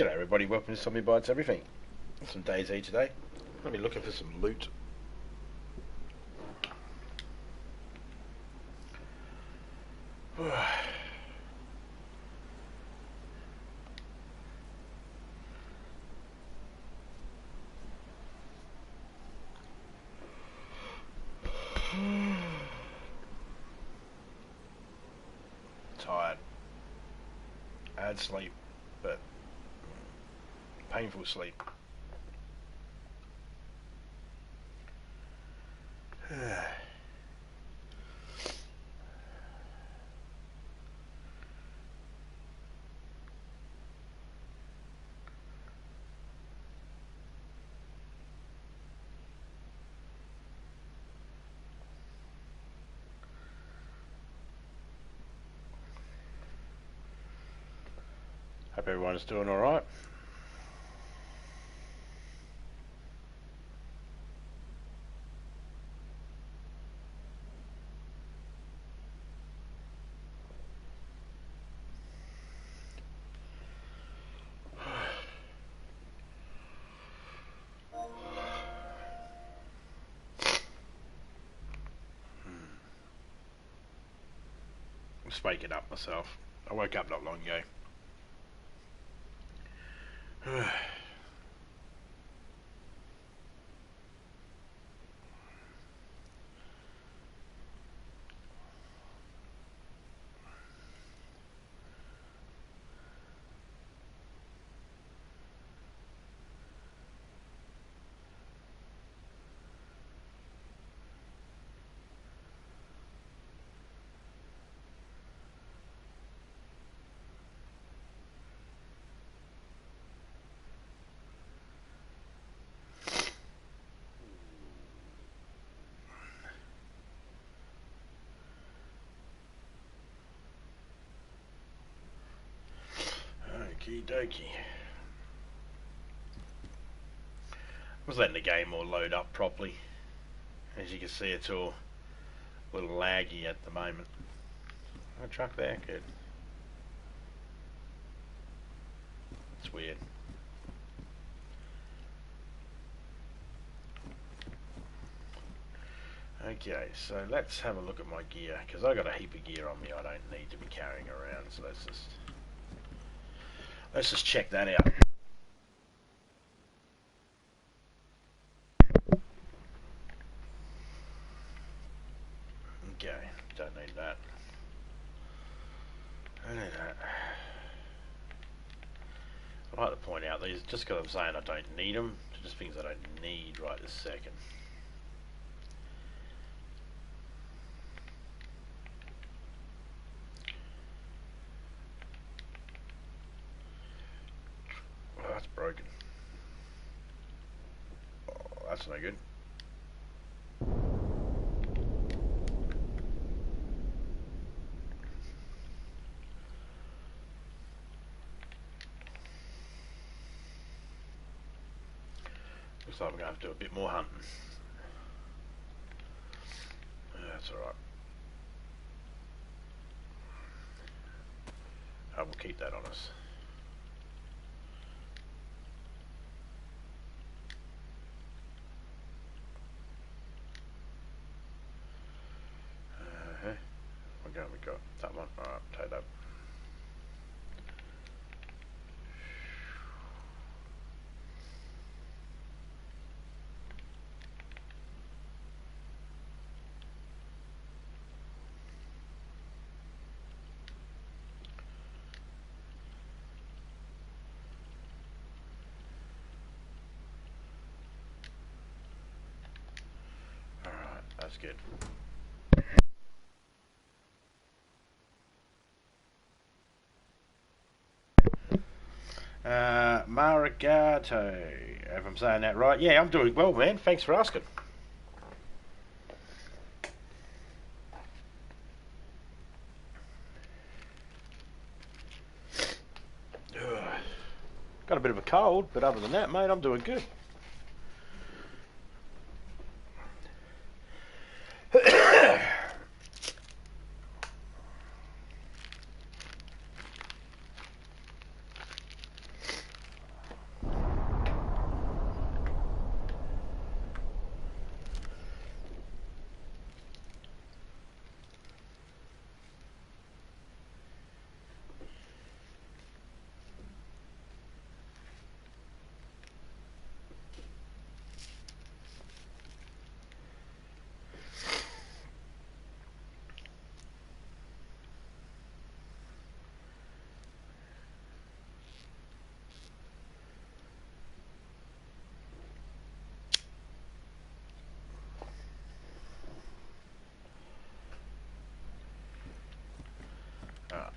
G'day everybody, welcome to Zombie Bites Everything. Some DayZ today. I'll be looking for some loot. Tired. I had sleep, but painful sleep. Hope everyone's doing alright. I'm just waking up myself. I woke up not long ago. Okie dokie. I was letting the game all load up properly. As you can see, it's all a little laggy at the moment. A truck there, good. It's weird. Okay, so let's have a look at my gear, because I got a heap of gear on me I don't need to be carrying around, so let's just check that out. Okay, don't need that. I need that. I like to point out these, just because I'm saying I don't need them, just things I don't need right this second. Oh, that's broken. Oh, that's no good. Looks like I'm going to have to do a bit more hunting. That's alright. I will keep that on us. What gun we got? That one. Alright, take that. Alright, that's good. Marigato, if I'm saying that right. Yeah, I'm doing well, man. Thanks for asking. Got a bit of a cold, but other than that, mate, I'm doing good.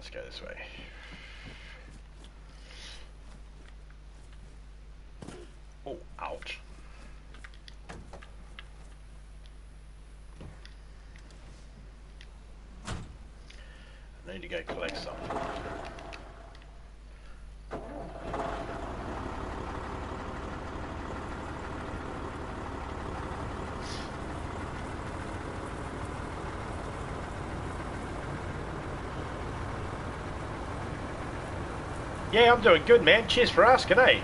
Let's go this way. Oh, ouch. I need to go collect something. Yeah, I'm doing good, man. Cheers for asking, eh?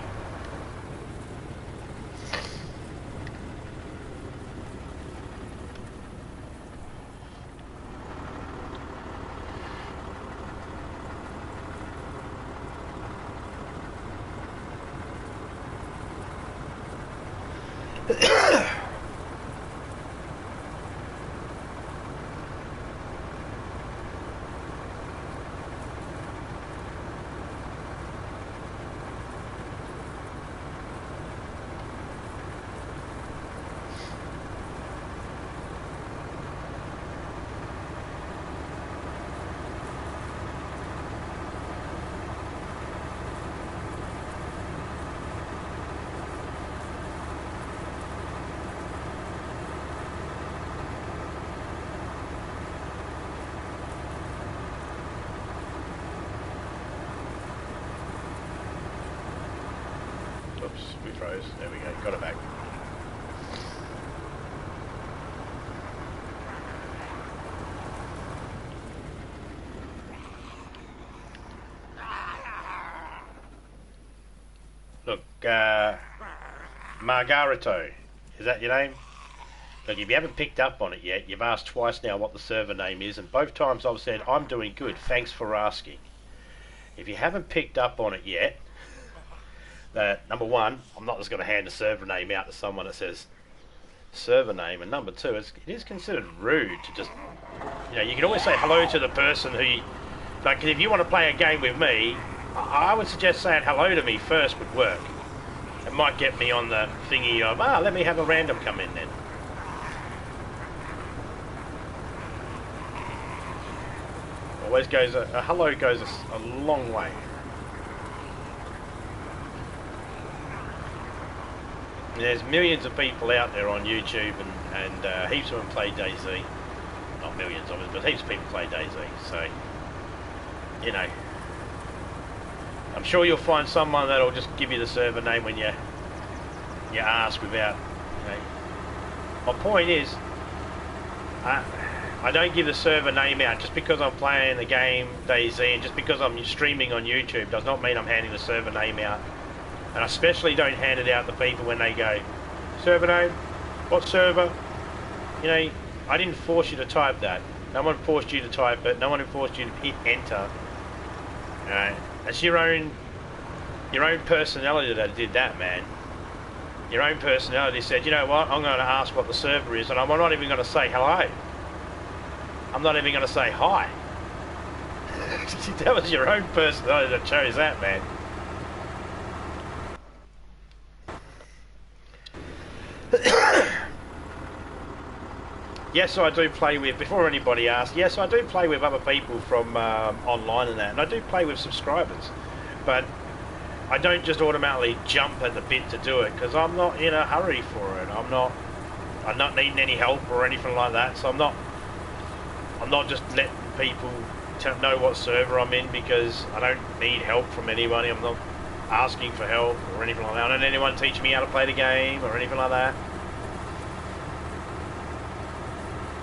Oops, we froze. There we go. Got it back. Look, Margarito, is that your name? Look, if you haven't picked up on it yet, you've asked twice now what the server name is, and both times I've said, I'm doing good, thanks for asking. If you haven't picked up on it yet, that number one, I'm not just going to hand a server name out to someone that says server name, and number two, it is considered rude to just, you know, you can always say hello to the person who, like, if you want to play a game with me, I would suggest saying hello to me first would work. It might get me on the thingy of, let me have a random come in then. Always goes, a hello goes a long way. There's millions of people out there on YouTube, and heaps of them play DayZ. Not millions of them, but heaps of people play DayZ. So, you know, I'm sure you'll find someone that'll just give you the server name when you ask without, you know. My point is, I don't give the server name out just because I'm playing the game DayZ, and just because I'm streaming on YouTube does not mean I'm handing the server name out. And I especially don't hand it out to people when they go, server name? What server? You know, I didn't force you to type that. No one forced you to type it. No one forced you to hit enter. It's your own personality that did that, man. Your own personality said, you know what, I'm going to ask what the server is, and I'm not even going to say hello. I'm not even going to say hi. That was your own personality that chose that, man. Yes, I do play with, before anybody asks, yes, I do play with other people from online and that, and I do play with subscribers, but I don't just automatically jump at the bit to do it, because I'm not in a hurry for it. I'm not needing any help or anything like that, so I'm not just letting people know what server I'm in, because I don't need help from anybody. I'm not asking for help or anything like that. I don't need anyone teaching me how to play the game or anything like that.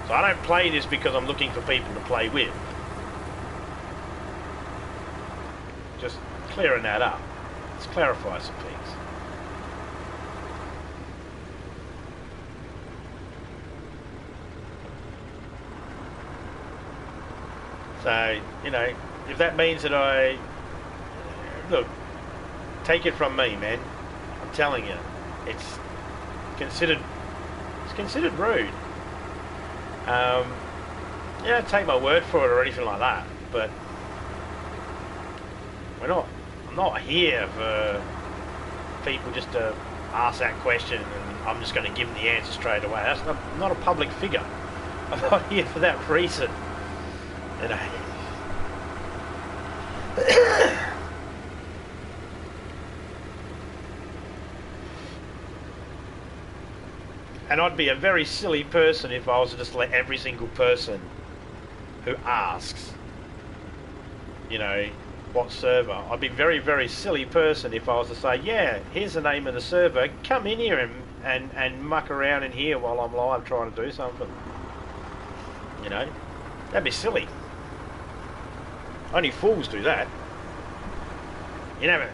So I don't play this because I'm looking for people to play with. Just clearing that up. Let's clarify some things. So, you know, if that means that look, take it from me, man. I'm telling you, it's considered rude. Yeah, take my word for it or anything like that, but I'm not here for people just to ask that question and I'm just going to give them the answer straight away. I'm not a public figure. I'm not here for that reason. You know. And I'd be a very silly person if I was to just let every single person who asks, you know, what server. I'd be a very, very silly person if I was to say, yeah, here's the name of the server, come in here and muck around in here while I'm live trying to do something. You know, that'd be silly. Only fools do that. You never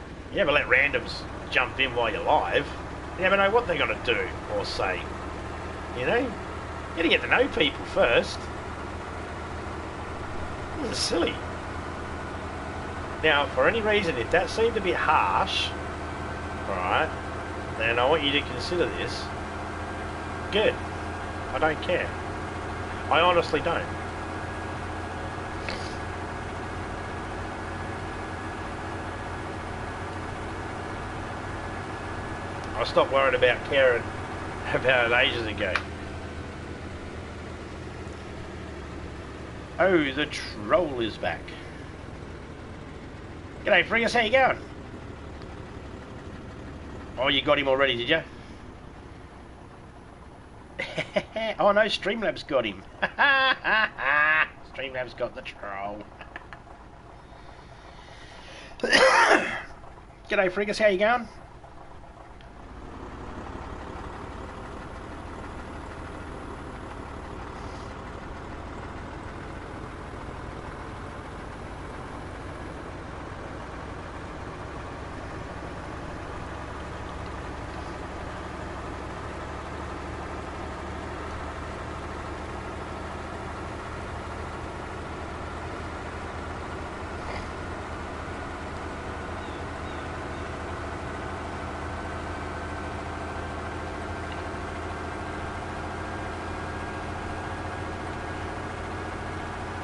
let randoms jump in while you're live. You never know what they're going to do or say. You know, you got to get to know people first. This is silly. Now, for any reason, if that seemed a bit harsh, alright, then I want you to consider this. Good. I don't care. I honestly don't. I stopped worrying about caring about it ages ago. Oh, the troll is back. G'day, Friggers, how you going? Oh, you got him already, did you? Oh no, Streamlabs got him. Streamlabs got the troll. G'day, Friggers, how you going?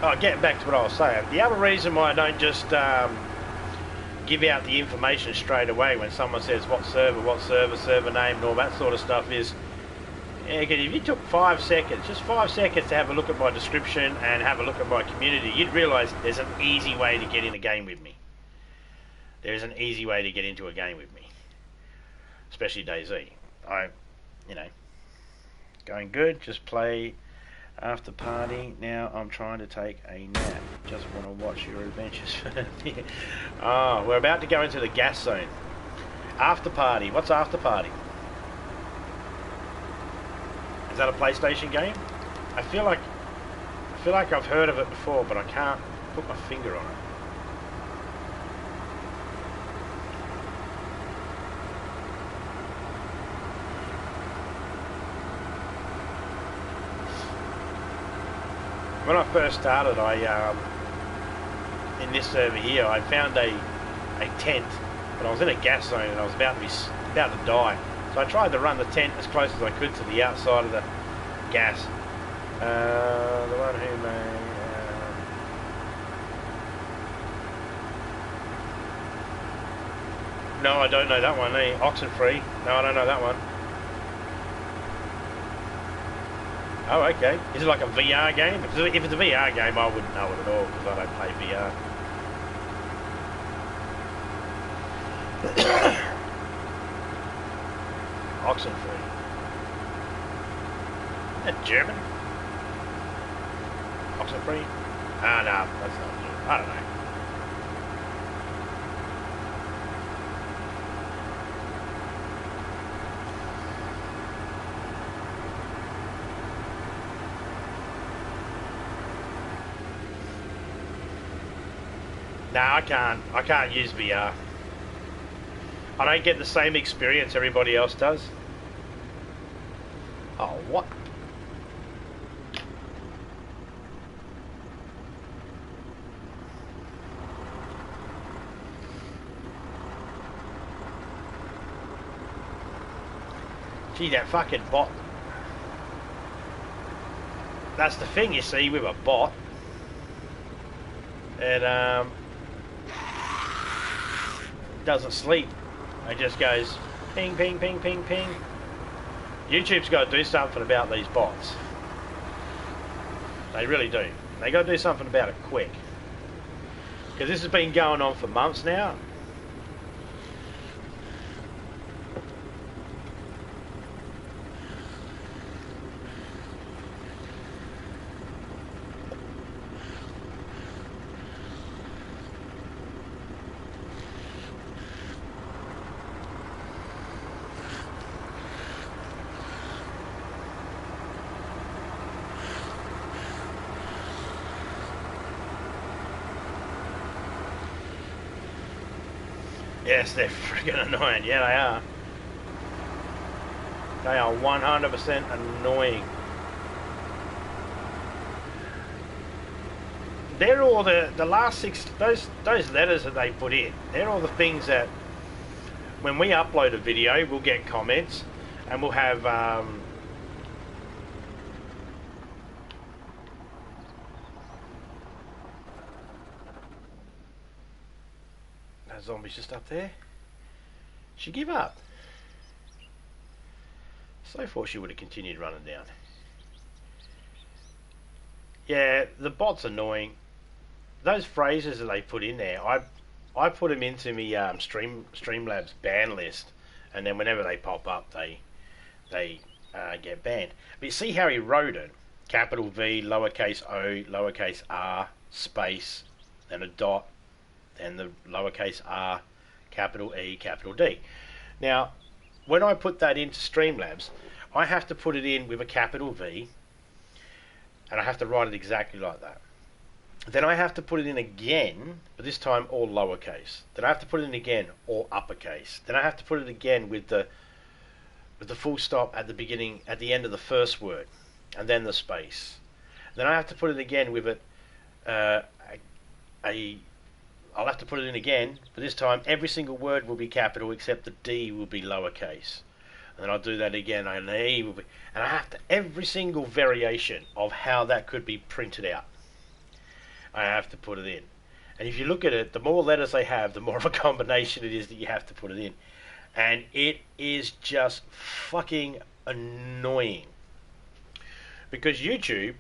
Oh, getting back to what I was saying, the other reason why I don't just give out the information straight away when someone says what server name and all that sort of stuff is, if you took 5 seconds, just 5 seconds to have a look at my description and have a look at my community, you'd realise there's an easy way to get in a game with me. There's an easy way to get into a game with me. Especially DayZ. You know, going good, just play after party. Now I'm trying to take a nap. Just want to watch your adventures. Oh, we're about to go into the gas zone. After party. What's after party? Is that a PlayStation game? I feel like I've heard of it before, but I can't put my finger on it. When I first started, in this server here, I found a tent, but I was in a gas zone and I was about to die. So I tried to run the tent as close as I could to the outside of the gas. The one who made... No, I don't know that one. Oxenfree. No, I don't know that one. Oh, okay. Is it like a VR game? If it's a VR game, I wouldn't know it at all because I don't play VR. Oxenfree. Is that German? Oxenfree? Ah, no, that's not German. I don't know. No, I can't use VR. I don't get the same experience everybody else does. Oh, what? Gee, that fucking bot. That's the thing, you see, with a bot. It doesn't sleep. It just goes ping, ping, ping, ping, ping. YouTube's got to do something about these bots. They really do. They got to do something about it quick. Because this has been going on for months now. Yes, they're friggin' annoying. Yeah, they are. They are 100% annoying. They're all the last 6, those letters that they put in, they're all the things that when we upload a video, we'll get comments and we'll have that zombie's just up there. She give up. So far she would have continued running down. Yeah, the bot's annoying. Those phrases that they put in there, I put them into me Streamlabs ban list, and then whenever they pop up, they get banned. But you see how he wrote it: capital V, lowercase o, lowercase r, space, then a dot, then the lowercase r, capital E, capital D. Now, when I put that into Streamlabs, I have to put it in with a capital V, and I have to write it exactly like that. Then I have to put it in again, but this time all lowercase. Then I have to put it in again, all uppercase. Then I have to put it again with the full stop at the beginning, at the end of the first word, and then the space. Then I have to put it again with I'll have to put it in again, but this time every single word will be capital except the D will be lowercase. And then I'll do that again, and the E will be, and I have to, every single variation of how that could be printed out, I have to put it in. And if you look at it, the more letters they have, the more of a combination it is that you have to put it in. And it is just fucking annoying. Because YouTube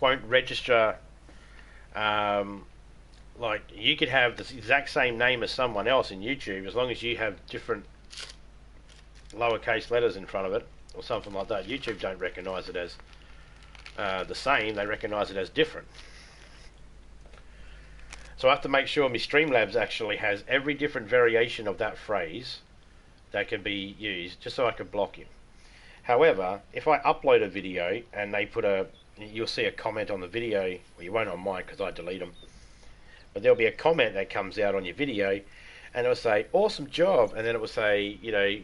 won't register, like, you could have the exact same name as someone else in YouTube, as long as you have different lowercase letters in front of it, or something like that. YouTube don't recognise it as the same, they recognise it as different. So I have to make sure my Streamlabs actually has every different variation of that phrase that can be used, just so I can block him. However, if I upload a video and they put you'll see a comment on the video, well, you won't on mine because I delete them, but there'll be a comment that comes out on your video, and it'll say, awesome job, and then it will say, you know, ...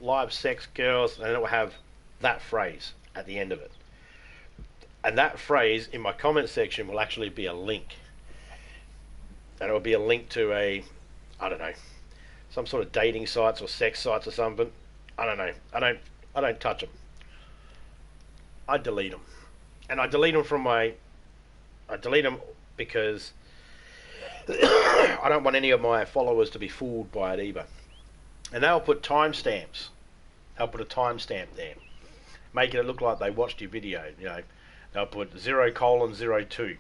live sex girls, and it will have that phrase at the end of it. And that phrase in my comment section will actually be a link. And it will be a link to I don't know, some sort of dating sites or sex sites or something. I don't know. I don't touch them. I delete them. And I delete them because I don't want any of my followers to be fooled by it either. And they'll put timestamps. They'll put a timestamp there, making it look like they watched your video. You know, they'll put 0:02,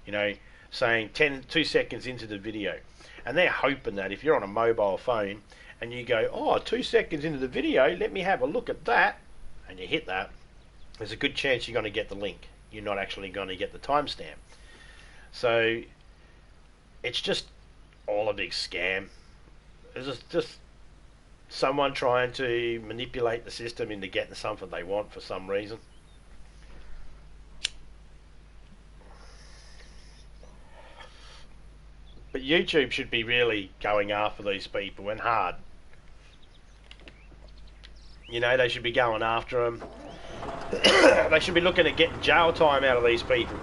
you know, saying 2 seconds into the video. And they're hoping that if you're on a mobile phone and you go, oh, 2 seconds into the video, let me have a look at that, and you hit that, there's a good chance you're going to get the link. You're not actually going to get the timestamp. So it's just all a big scam. It's just someone trying to manipulate the system into getting something they want for some reason. But YouTube should be really going after these people, and hard. You know, they should be going after them. They should be looking at getting jail time out of these people.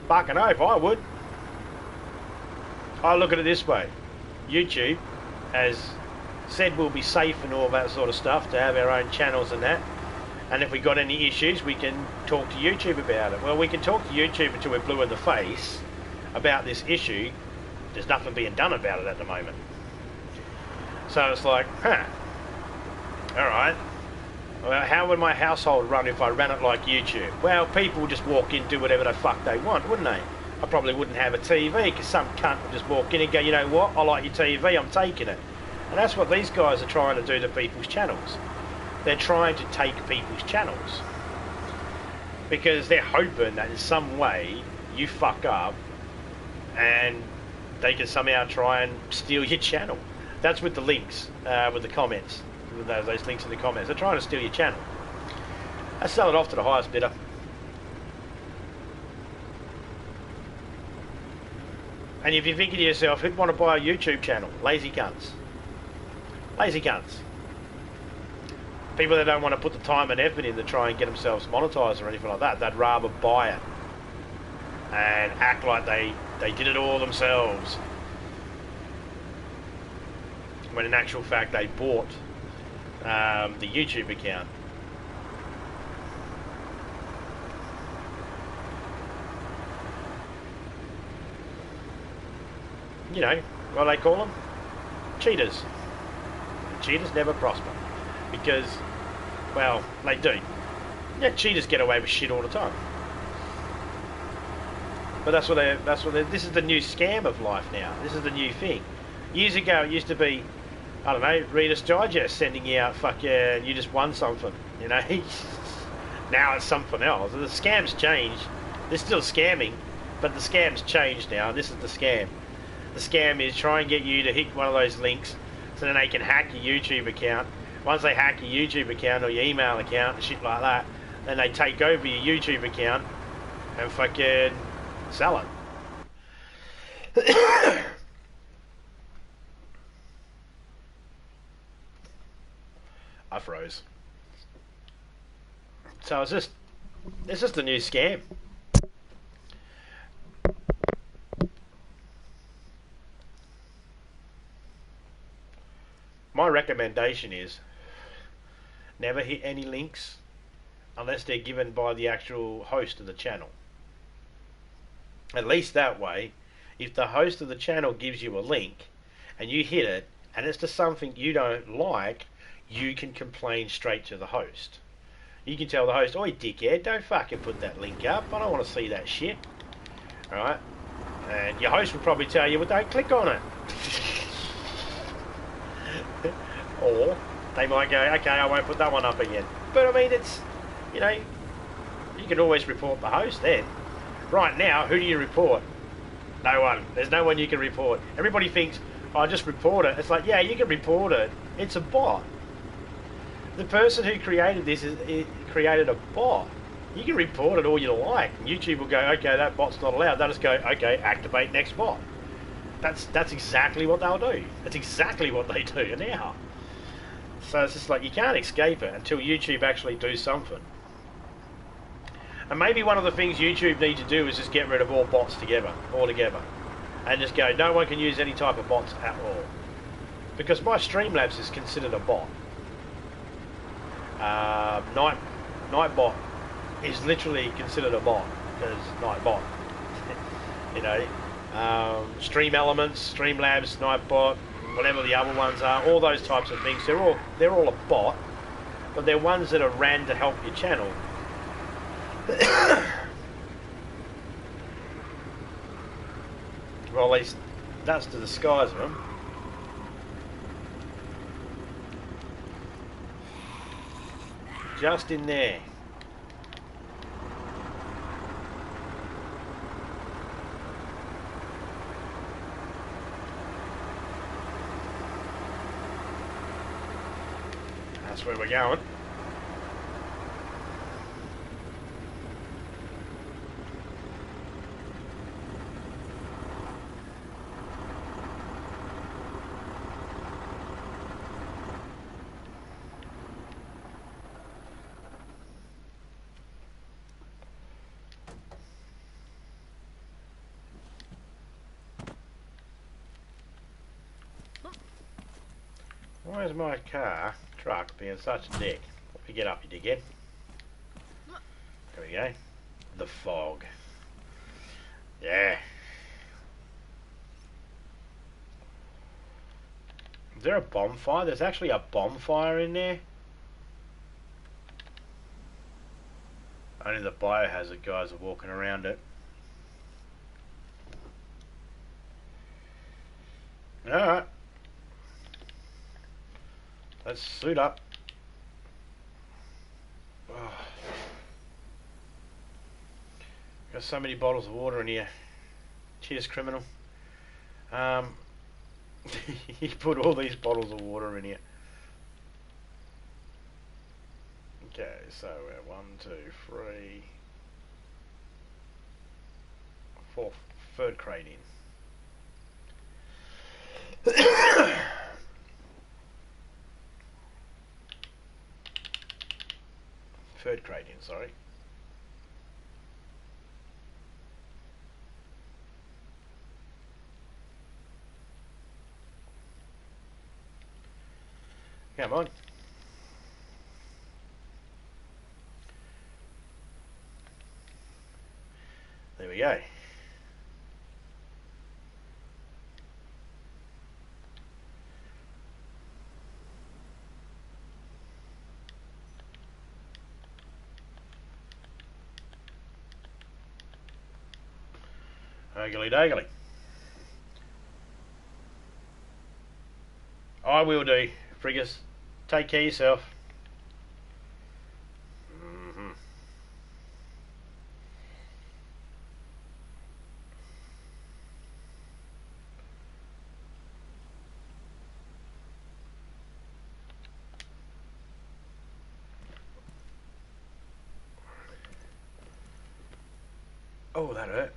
Fucking oath, I would. I look at it this way. YouTube has said we'll be safe and all that sort of stuff, to have our own channels and that. And if we got any issues, we can talk to YouTube about it. Well, we can talk to YouTube until we're blue in the face about this issue. There's nothing being done about it at the moment. So it's like, alright, Well, how would my household run if I ran it like YouTube? Well, people would just walk in, do whatever the fuck they want, wouldn't they? I probably wouldn't have a TV because some cunt would just walk in and go, you know what, I like your TV, I'm taking it. And that's what these guys are trying to do to people's channels. They're trying to take people's channels. Because they're hoping that in some way you fuck up and they can somehow try and steal your channel. That's with the links, with the comments, with those links in the comments. They're trying to steal your channel. I sell it off to the highest bidder. And if you're thinking to yourself, who'd want to buy a YouTube channel? Lazy cunts. Lazy cunts. People that don't want to put the time and effort in to try and get themselves monetized or anything like that. They'd rather buy it and act like they did it all themselves, when in actual fact they bought the YouTube account. You know, what do they call them? Cheaters. Cheaters never prosper. Because, well, they do. Yeah, cheaters get away with shit all the time. But that's what this is the new scam of life now. This is the new thing. Years ago it used to be, I don't know, Reader's Digest sending you out, fuck yeah, you just won something, you know. Now it's something else. The scam's changed. They're still scamming, but the scam's changed now. This is the scam. The scam is try and get you to hit one of those links so then they can hack your YouTube account. Once they hack your YouTube account or your email account and shit like that, then they take over your YouTube account and fucking sell it. I froze. So it's just a new scam. My recommendation is never hit any links unless they're given by the actual host of the channel. At least that way, if the host of the channel gives you a link and you hit it and it's to something you don't like, you can complain straight to the host. You can tell the host, oi dickhead, don't fucking put that link up, I don't want to see that shit. Alright? And your host will probably tell you, well, don't click on it. Or they might go, okay, I won't put that one up again. But I mean, it's, you know, you can always report the host then. Right now, who do you report? No one. There's no one you can report. Everybody thinks, oh, just report it. It's like, yeah, you can report it. It's a bot. The person who created this created a bot. You can report it all you like. YouTube will go, okay, that bot's not allowed. They'll just go, okay, activate next bot. That's exactly what they'll do. That's exactly what they do now. So it's just like, you can't escape it until YouTube actually do something. And maybe one of the things YouTube need to do is just get rid of all bots altogether. And just go, no one can use any type of bots at all. Because my Streamlabs is considered a bot. Nightbot is literally considered a bot, because Nightbot. You know, Stream Elements, Streamlabs, Nightbot, whatever the other ones are, all those types of things, they're all a bot, but they're ones that are ran to help your channel. Well, at least that's to disguise them. Just in there. That's where we're going. Why is my truck being such a dick? Let me get up, you dickhead. There we go. The fog. Yeah. Is there a bonfire? There's actually a bonfire in there. Only the biohazard guys are walking around it. Alright. Let's suit up. Oh. Got so many bottles of water in here. Cheers, criminal. He put all these bottles of water in here. Okay, so we're 1, 2, 3, 4, third crate in. Third crate in, sorry. Come on. There we go. Ogly doggly. I will do, friggers. Take care of yourself. Oh, that hurt.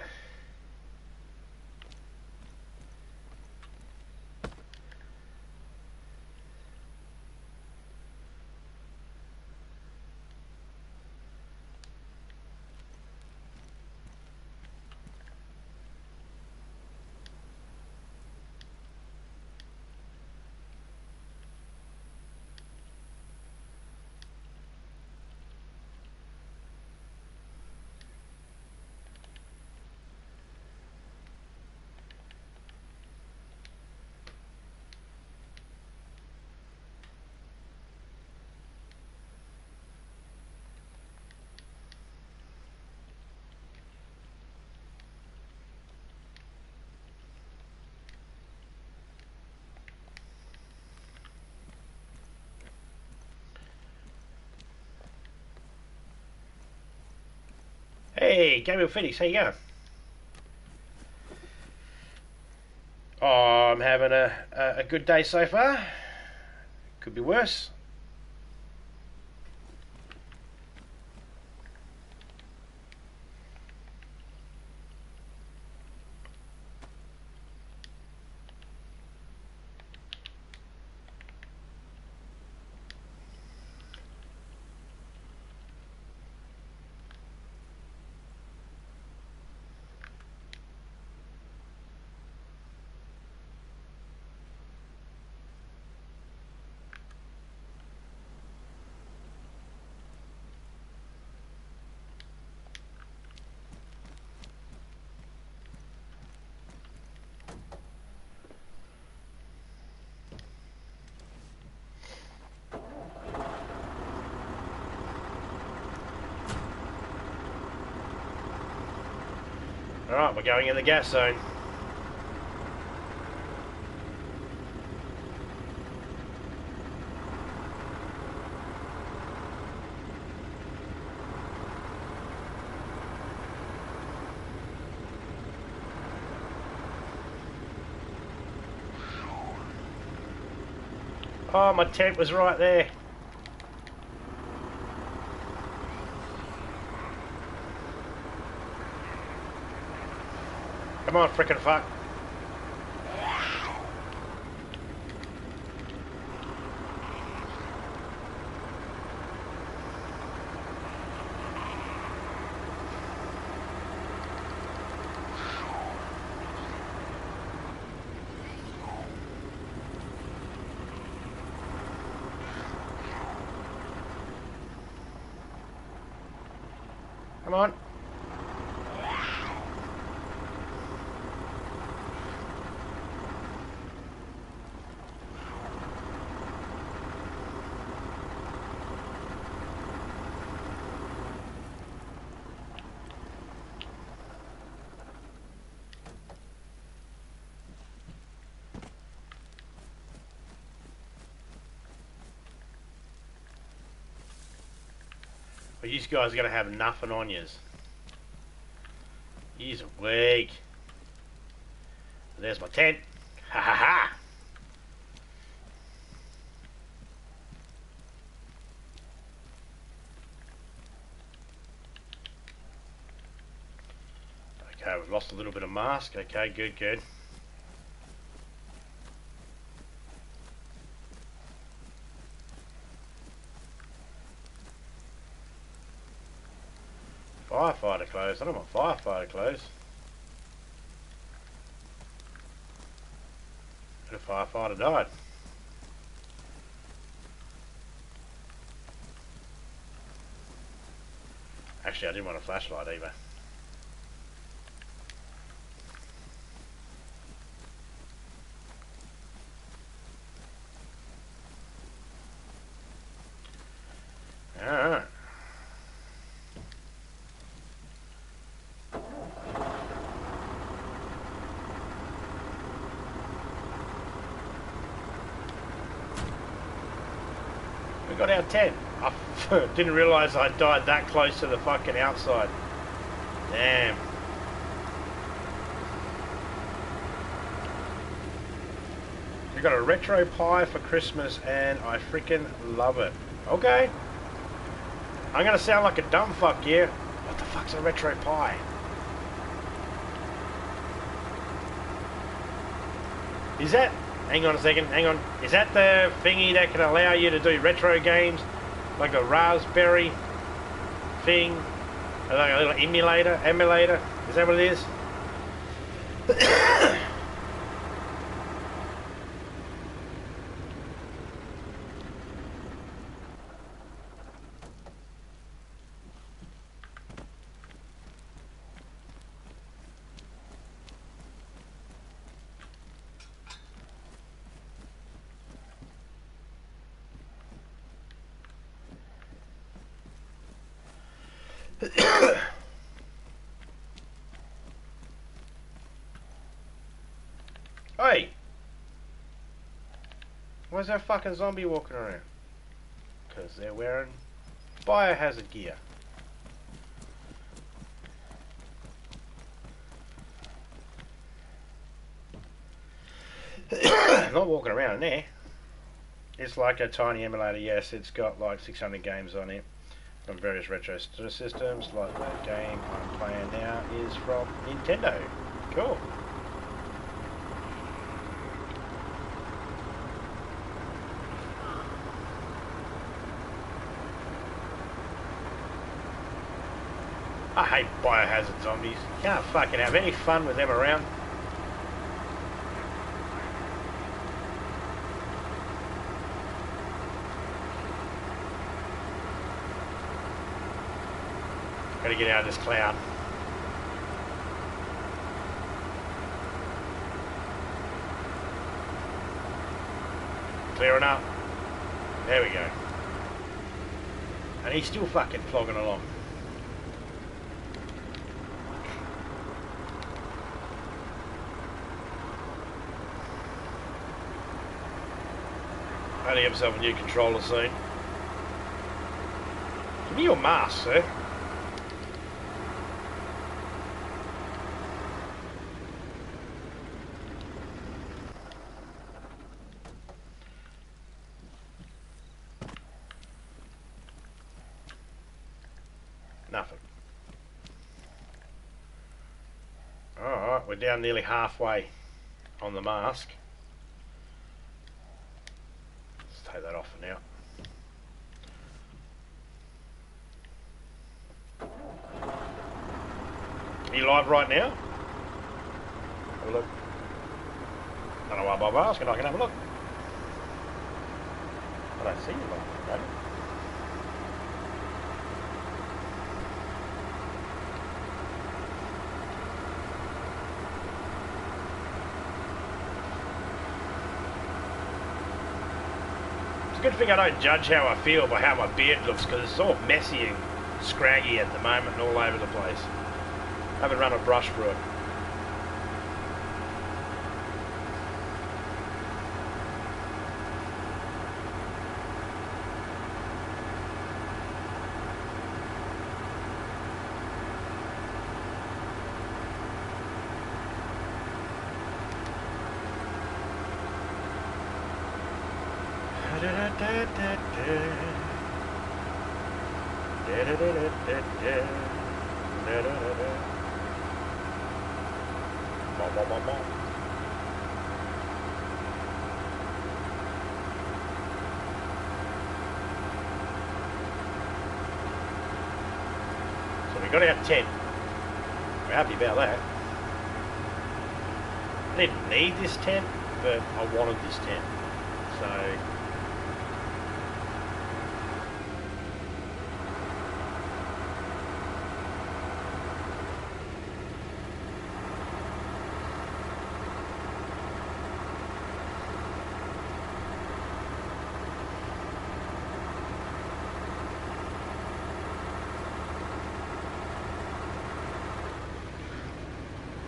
Hey, Gabriel Felix, how you going? Oh, I'm having a good day so far. Could be worse. Alright, we're going in the gas zone. Oh, my tent was right there. Come on, frickin' fuck. Come on. But you guys are going to have nothing on yous. Yous are weak. There's my tent. Ha ha ha. Okay, we've lost a little bit of mask. Okay, good, good. Firefighter clothes. I don't want firefighter clothes. But a firefighter died. Actually, I didn't want a flashlight either. Alright. We got our tent. I didn't realise I died that close to the fucking outside. Damn. We got a retro pie for Christmas and I freaking love it. Okay. I'm gonna sound like a dumb fuck here. What the fuck's a retro pie? Is that... Hang on a second, hang on. Is that the thingy that can allow you to do retro games? Like a raspberry thing? Like a little emulator? Is that what it is? Hey! Why's that fucking zombie walking around? Because they're wearing biohazard gear. Not walking around in there. It's like a tiny emulator, yes. It's got like 600 games on it from various retro systems. Like the game I'm playing now is from Nintendo. Cool. I hate biohazard zombies. You can't fucking have any fun with them around. Gotta get out of this cloud. Clearing up. There we go. And he's still fucking flogging along. Only get himself a new controller soon. Give me your mask, sir. Nothing. Alright, we're down nearly halfway on the mask. Take that off for now. Are you live right now? Have a look. I don't know why Bob asking, I can have a look. I don't see you live, right? It's a good thing I don't judge how I feel by how my beard looks, because it's all messy and scraggy at the moment and all over the place. I haven't run a brush through it. So we got our tent. We're happy about that. I didn't need this tent, but I wanted this tent. So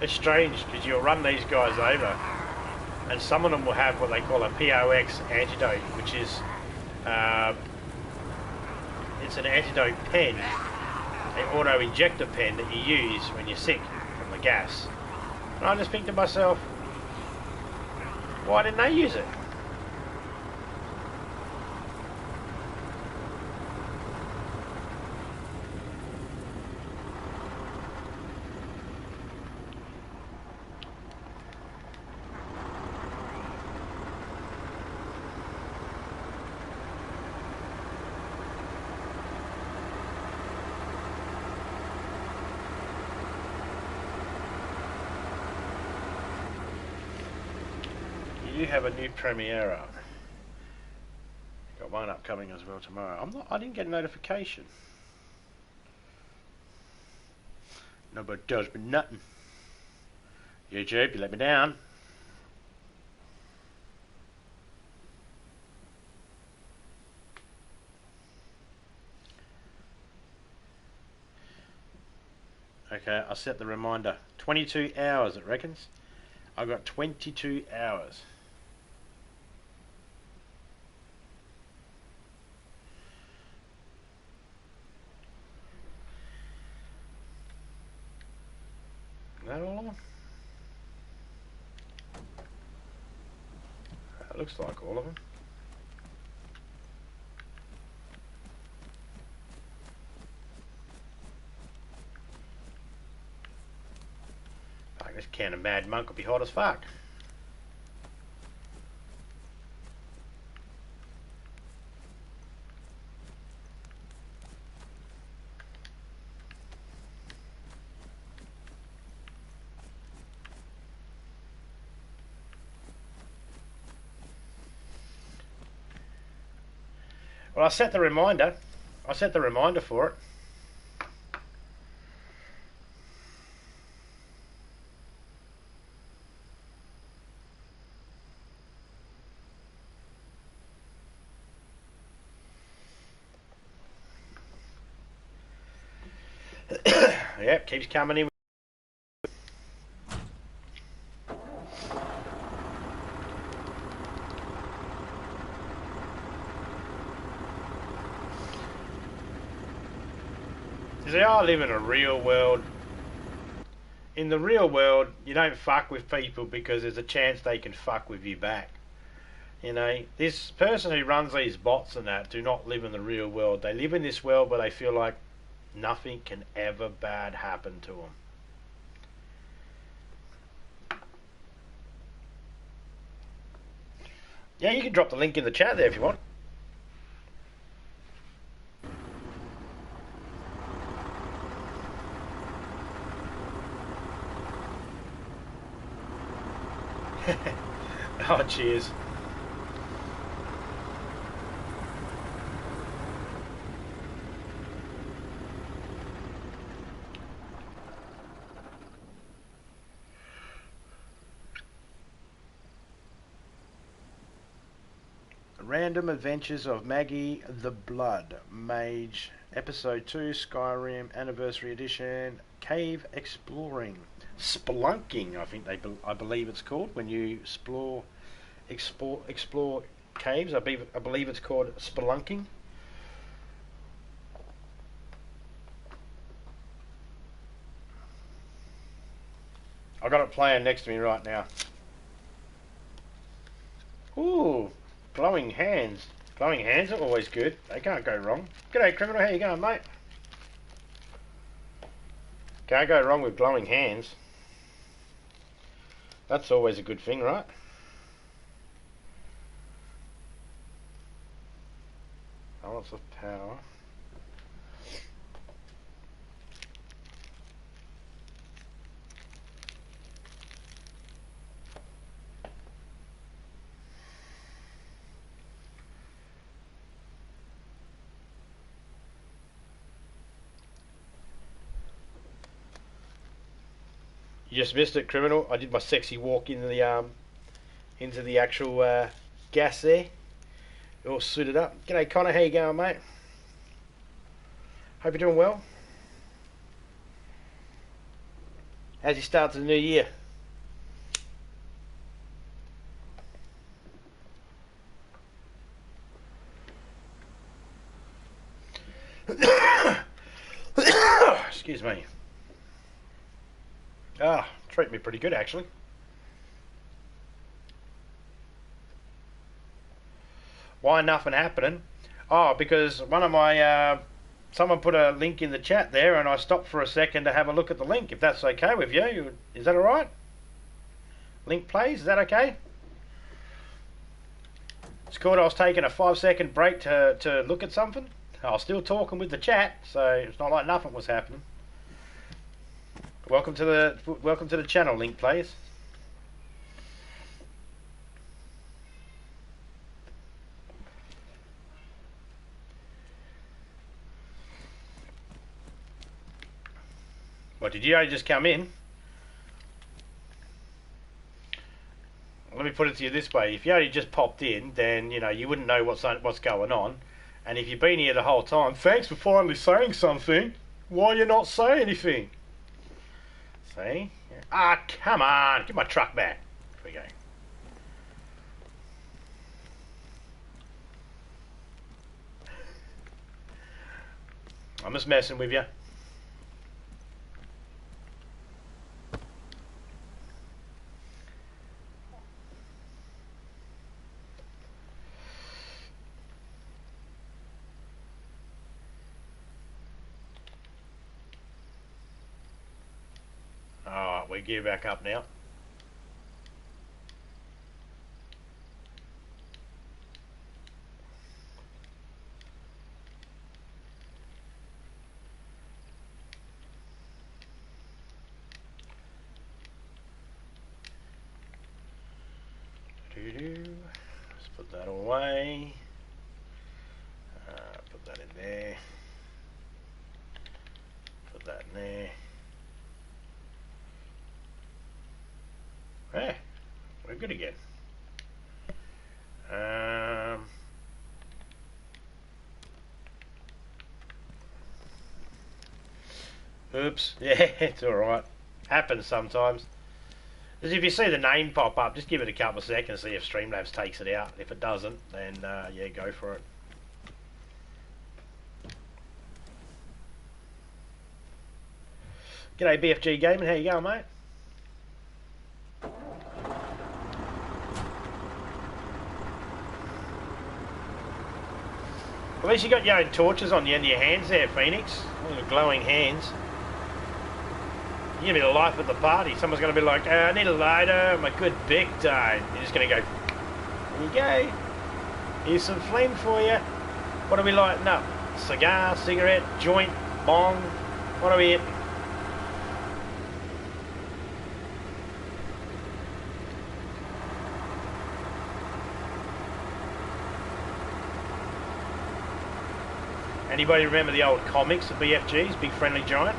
it's strange because you'll run these guys over and some of them will have what they call a POX antidote, which is it's an antidote pen, an auto-injector pen that you use when you're sick from the gas. And I just think to myself, why didn't they use it? You have a new premiere up. Got one upcoming as well tomorrow. I didn't get a notification. Nobody does me nothing. YouTube, you let me down. Okay, I set the reminder. 22 hours, it reckons. I've got 22 hours. Is that all of them? That looks like all of them. Fuck, this can of Mad Monk will be hot as fuck. Well, I set the reminder. I set the reminder for it. Yep, keeps coming in. See, I live in a real world. In the real world, you don't fuck with people because there's a chance they can fuck with you back. You know, this person who runs these bots and that do not live in the real world. They live in this world where they feel like nothing can ever bad happen to them. Yeah, you can drop the link in the chat there if you want. Oh, cheers. Random Adventures of Maggie the Blood Mage, Episode 2, Skyrim Anniversary Edition, Cave Exploring, Spelunking, I believe it's called, when you explore caves. I believe it's called spelunking. I got it playing next to me right now. Ooh, glowing hands. Glowing hands are always good. They can't go wrong. G'day, criminal. How you going, mate? Can't go wrong with glowing hands. That's always a good thing, right? Balance of power. You just missed it, criminal. I did my sexy walk into the actual gas there. All suited up. G'day, Connor. How you going, mate? Hope you're doing well. How's your start to the new year? Excuse me. Ah, treat me pretty good, actually. Why nothing happening? Oh, because one of my... someone put a link in the chat there, and I stopped for a second to have a look at the link, if that's okay with you. Is that alright? Link plays, is that okay? It's cool. I was taking a 5-second break to look at something. I was still talking with the chat, so it's not like nothing was happening. Welcome to the channel, link plays. What, did you only just come in? Let me put it to you this way: if you only just popped in, then you wouldn't know what's going on. And if you've been here the whole time, thanks for finally saying something. Why you not say anything? See? Ah, come on. Give my truck back. Here we go. I'm just messing with you. Alright, we gear back up now. Let's put that away. Put that in there. Put that in there. Yeah, we're good again. Oops. Yeah, it's alright. Happens sometimes. As if you see the name pop up, just give it a couple of seconds, see if Streamlabs takes it out. If it doesn't, then yeah, go for it. G'day BFG Gaming, how you going, mate? At least you got your own torches on the end of your hands there, Phoenix. Little glowing hands. You're going to be the life of the party. Someone's going to be like, I need a lighter, my good big time. You're just going to go, there you go. Here's some flame for you. What are we lighting up? Cigar, cigarette, joint, bong. What are we hitting? Anybody remember the old comics, the BFGs, Big Friendly Giant?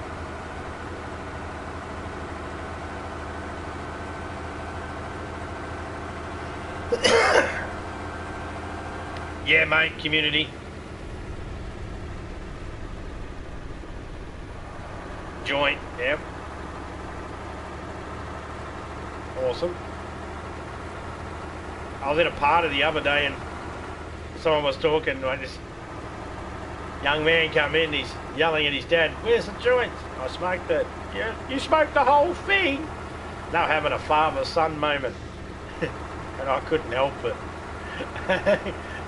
Yeah, mate, community. Joint, yep. Awesome. I was at a party the other day and someone was talking like this. Young man come in, he's yelling at his dad, where's the joint? I smoked it. Yeah, you smoked the whole thing? They were having a father-son moment. And I couldn't help it.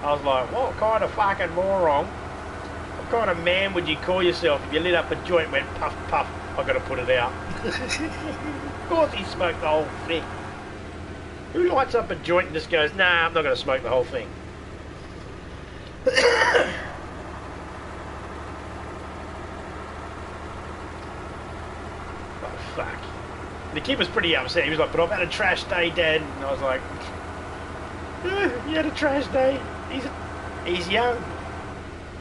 I was like, what kind of fucking moron? What kind of man would you call yourself if you lit up a joint and went puff, puff, I've got to put it out? Of course he smoked the whole thing. Who lights up a joint and just goes, nah, I'm not going to smoke the whole thing? Oh, fuck. The kid was pretty upset. He was like, but I've had a trash day, Dad. And I was like, you had a trash day? He's young.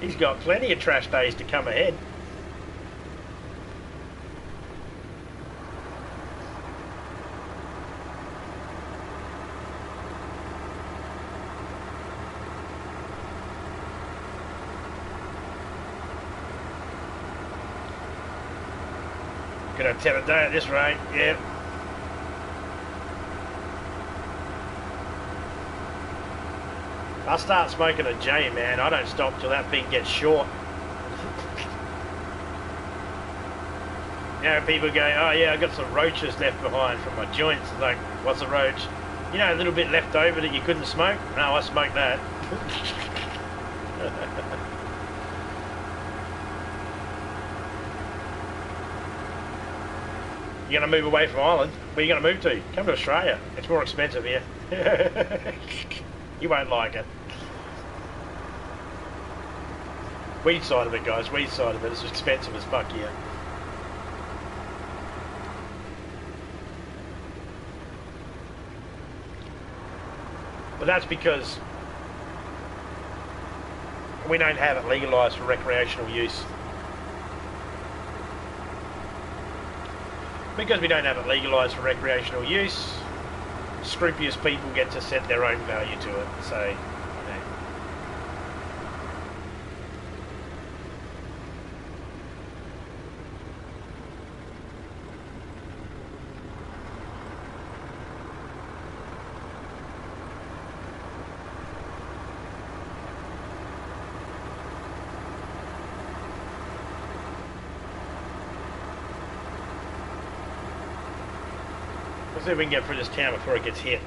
He's got plenty of trash days to come ahead. Gonna 10 a day at this rate, yeah. I start smoking a J, man. I don't stop till that thing gets short. You know, people go, oh yeah, I got some roaches left behind from my joints. It's like, what's a roach? You know, a little bit left over that you couldn't smoke? No, I smoked that. You're going to move away from Ireland? Where are you going to move to? Come to Australia. It's more expensive here. You won't like it. Weed side of it, guys. Weed side of it. It's expensive as fuck here. But that's because we don't have it legalised for recreational use. Because we don't have it legalised for recreational use, scrupulous people get to set their own value to it. So, you know. Let's see if we can get through this town before it gets hit.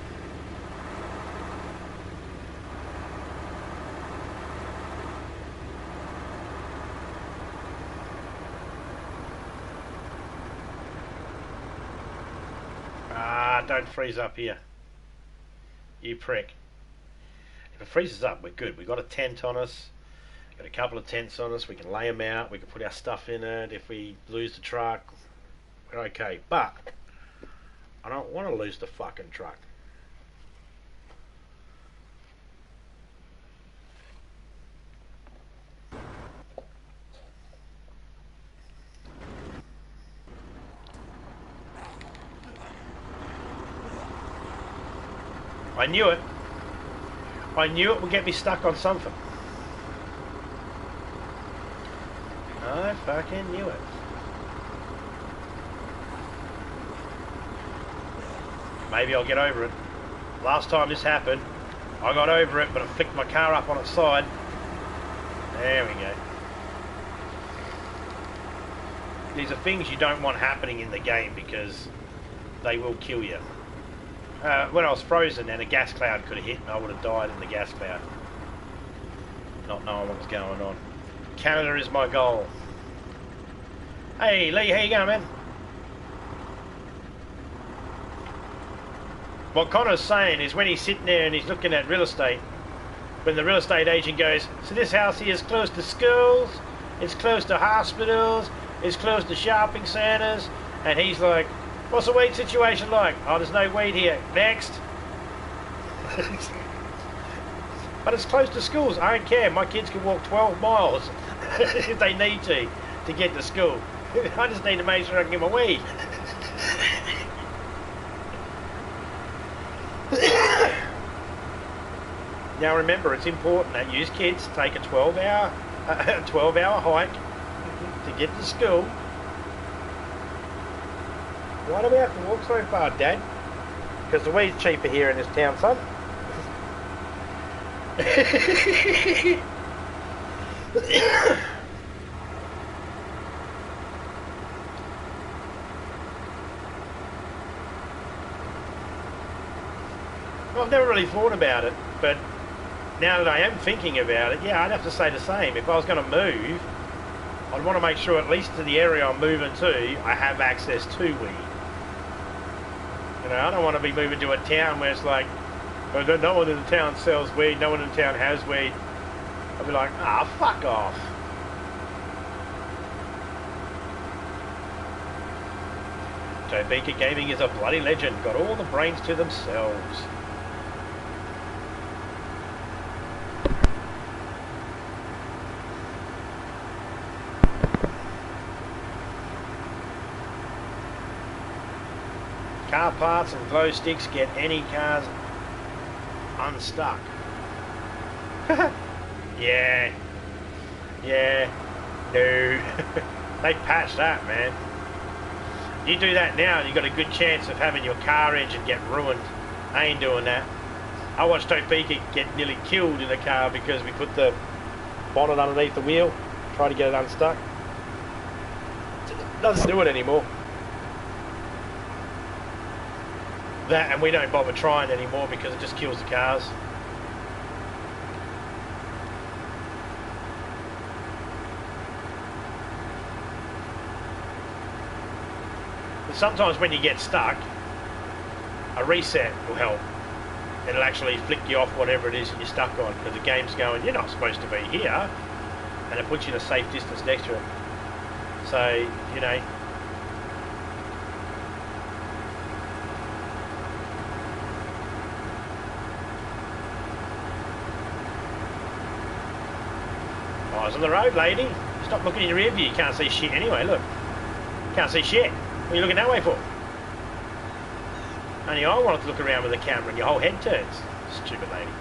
Ah, don't freeze up here. You prick. If it freezes up, we're good. We've got a tent on us. Got a couple of tents on us. We can lay them out. We can put our stuff in it. If we lose the truck, we're okay. But I don't want to lose the fucking truck. I knew it. I knew it would get me stuck on something. I fucking knew it. Maybe I'll get over it. Last time this happened, I got over it, but I flicked my car up on its side. There we go. These are things you don't want happening in the game because they will kill you. When I was frozen and a gas cloud could have hit me, I would have died in the gas cloud. Not knowing what was going on. Canada is my goal. Hey Lee, how you going, man? What Connor's saying is when he's sitting there and he's looking at real estate, when the real estate agent goes, so this house here is close to schools, it's close to hospitals, it's close to shopping centres, and he's like, what's the weed situation like? Oh, there's no weed here. Next. But it's close to schools. I don't care. My kids can walk 12 miles if they need to get to school. I just need to make sure I can get my weed. Now remember, it's important that you kids take a 12-hour hike to get to school. Why do we have to walk so far, Dad? Because the weed's cheaper here in this town, son. I've never really thought about it, but now that I am thinking about it, yeah, I'd have to say the same. If I was going to move, I'd want to make sure at least to the area I'm moving to, I have access to weed. You know, I don't want to be moving to a town where it's like, oh, no one in the town sells weed, no one in the town has weed. I'd be like, ah, fuck off. Topeka Gaming is a bloody legend, got all the brains to themselves. Car parts and glow sticks get any cars unstuck. Yeah. Yeah. No. They patched that, man. You do that now, you've got a good chance of having your car engine get ruined. I ain't doing that. I watched Topeka get nearly killed in a car because we put the bonnet underneath the wheel, try to get it unstuck. It doesn't do it anymore. That, and we don't bother trying anymore because it just kills the cars. But sometimes when you get stuck, a reset will help. It'll actually flick you off whatever it is that you're stuck on, because the game's going, you're not supposed to be here, and it puts you in a safe distance next to it. So, you know, eyes on the road, lady. Stop looking in your rear view. You can't see shit anyway, look. Can't see shit. What are you looking that way for? Only I wanted to look around with the camera and your whole head turns. Stupid lady.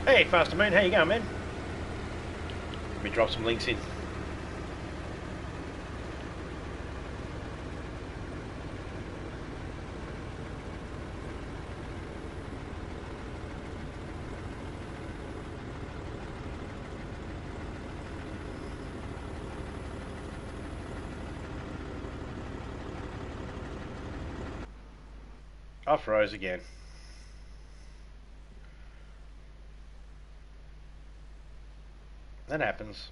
Hey, Faster Moon, how you going, man? Let me drop some links in. I froze again. That happens.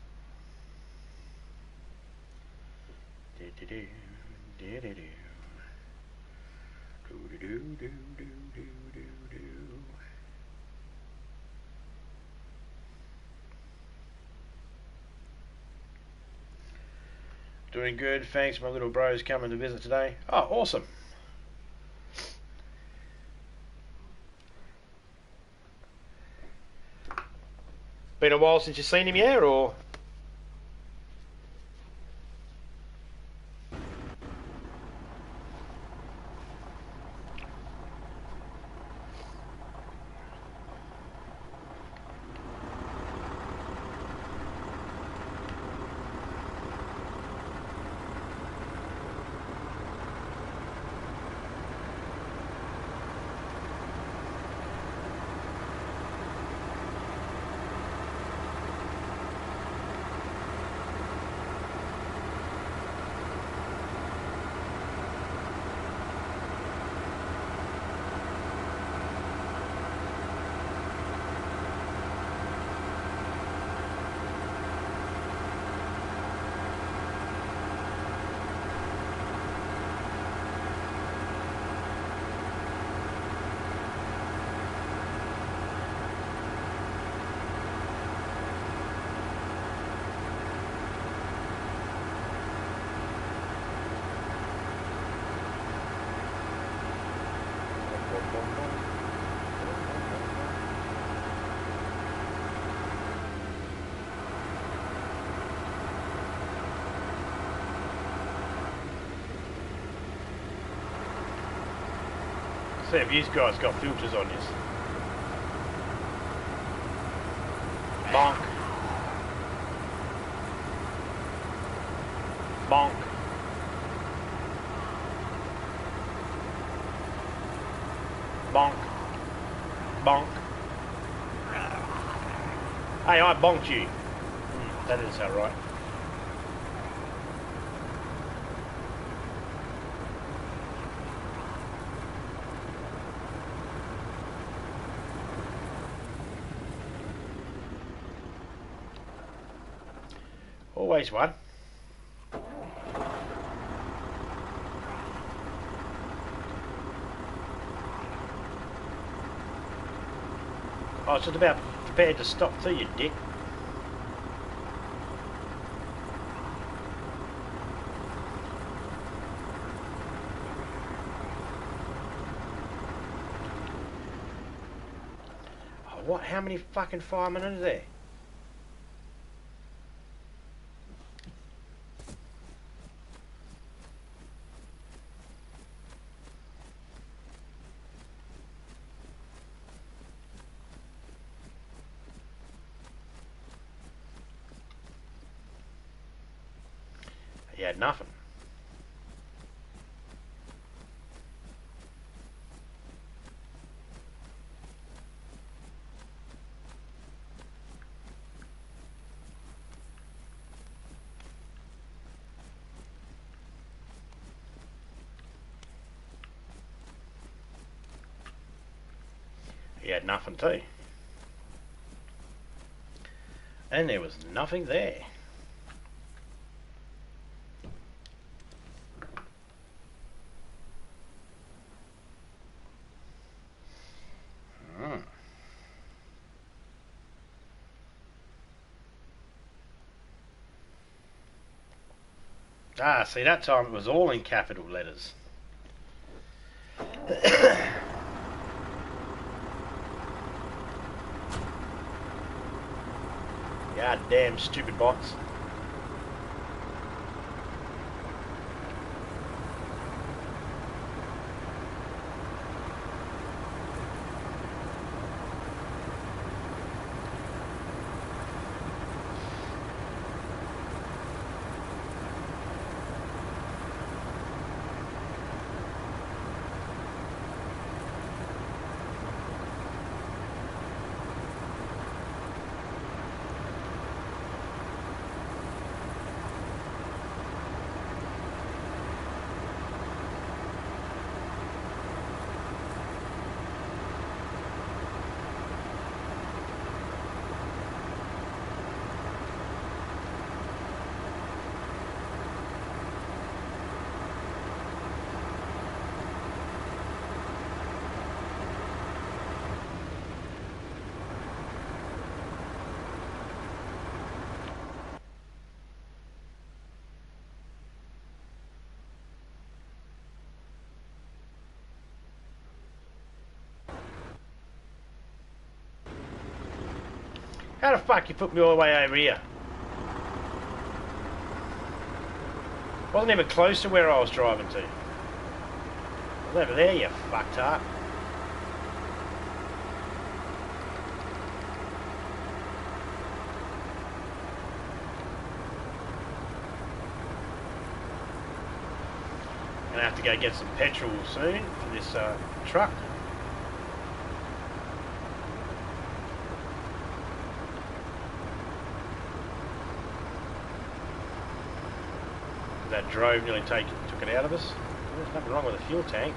Doing good, thanks. My little bro's coming to visit today. Oh, awesome. Been a while since you've seen him, yeah, or? See if these guys got filters on this. Bonk. Bonk. Bonk. Bonk. Hey, I bonked you. That didn't sound right. Always one. I was just about prepared to stop too, you dick. Oh, what? How many fucking firemen are there? He had nothing. He had nothing too. And there was nothing there. Ah, see, that time it was all in capital letters. God damn stupid bots. How the fuck you put me all the way over here? Wasn't even close to where I was driving to. I was over there, you fucked up. Gonna have to go get some petrol soon for this truck. That drove nearly took it out of us. There's nothing wrong with the fuel tank.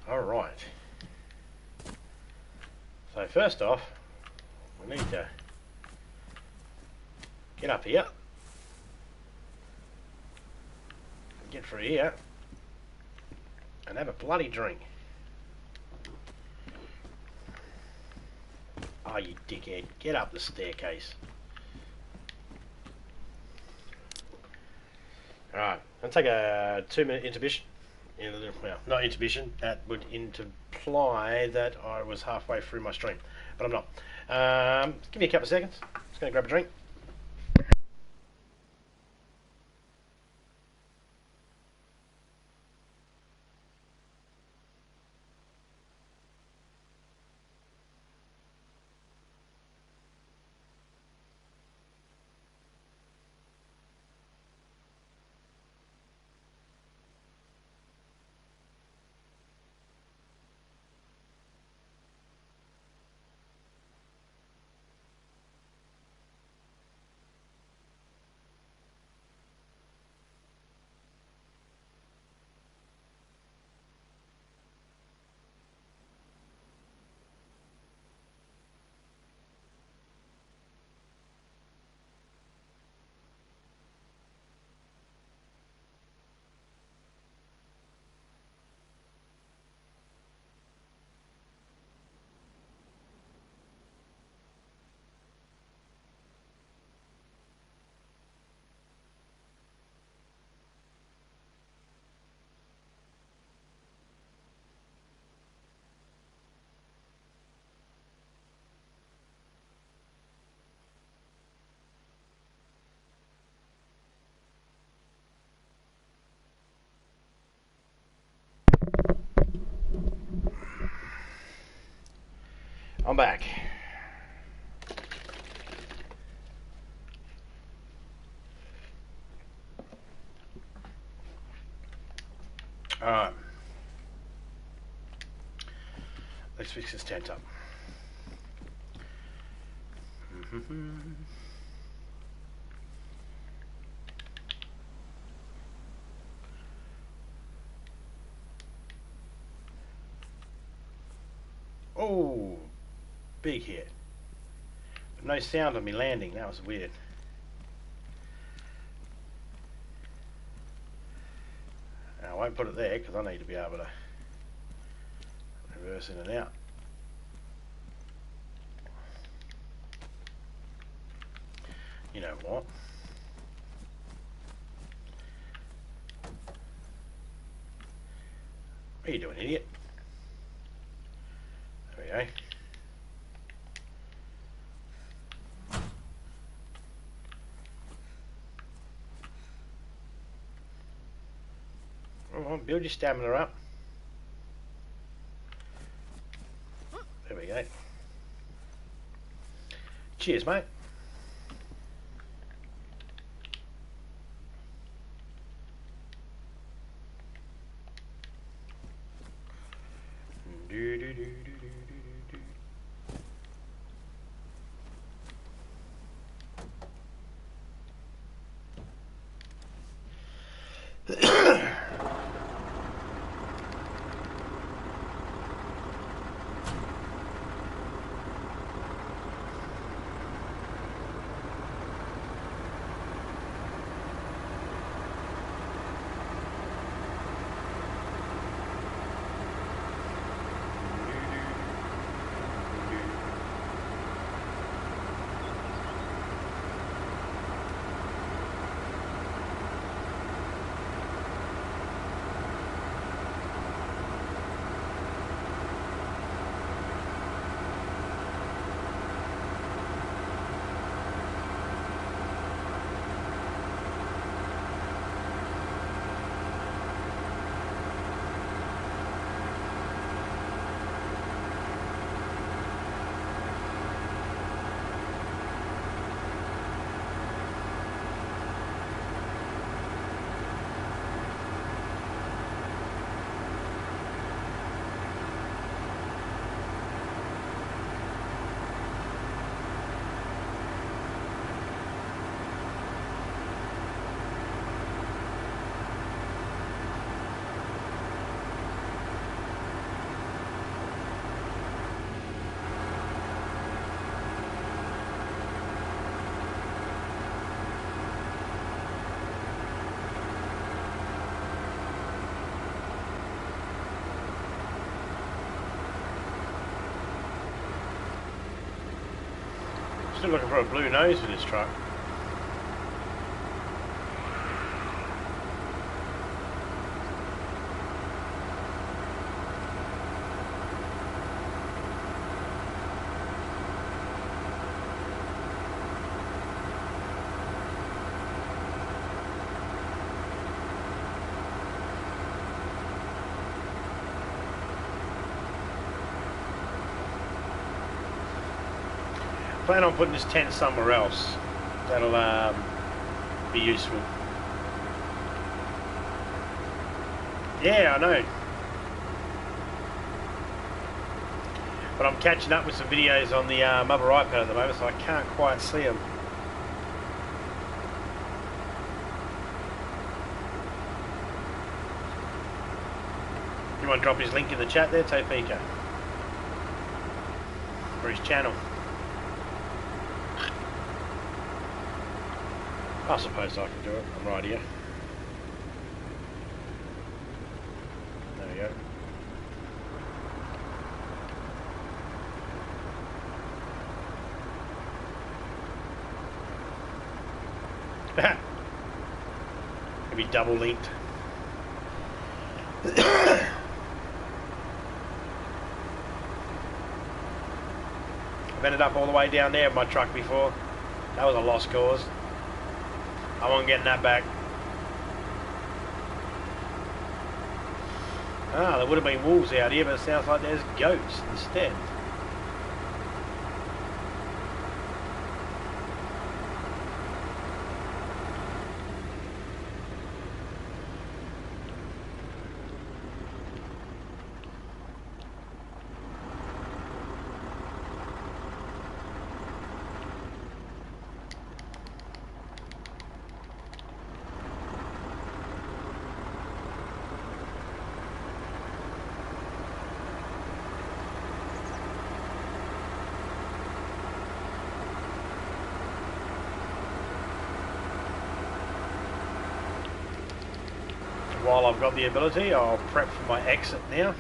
Alright. So first off, we need to get up here. Get through here. And have a bloody drink. Oh, you dickhead. Get up the staircase. Alright, I'll take a 2-minute intermission. Well, not intermission. That would imply that I was halfway through my stream. But I'm not. Give me a couple of seconds. Just going to grab a drink. I'm back. Alright. Let's fix this tent up. Oh, big hit. But no sound of me landing. That was weird. I won't put it there because I need to be able to reverse in and out. You know what? What are you doing, idiot? There we go. Come on, build your stamina up. There we go. Cheers, mate. Still looking for a blue nose for this truck. Plan on putting this tent somewhere else. That'll be useful. Yeah, I know. But I'm catching up with some videos on the other iPad at the moment, so I can't quite see them. You want to drop his link in the chat there, Topeka? For his channel. I suppose I can do it. I'm right here. There we go. It'll be double linked. I've ended up all the way down there with my truck before. That was a lost cause. I won't get that back. Ah, there would have been wolves out here, but it sounds like there's goats instead. While I've got the ability, I'll prep for my exit now.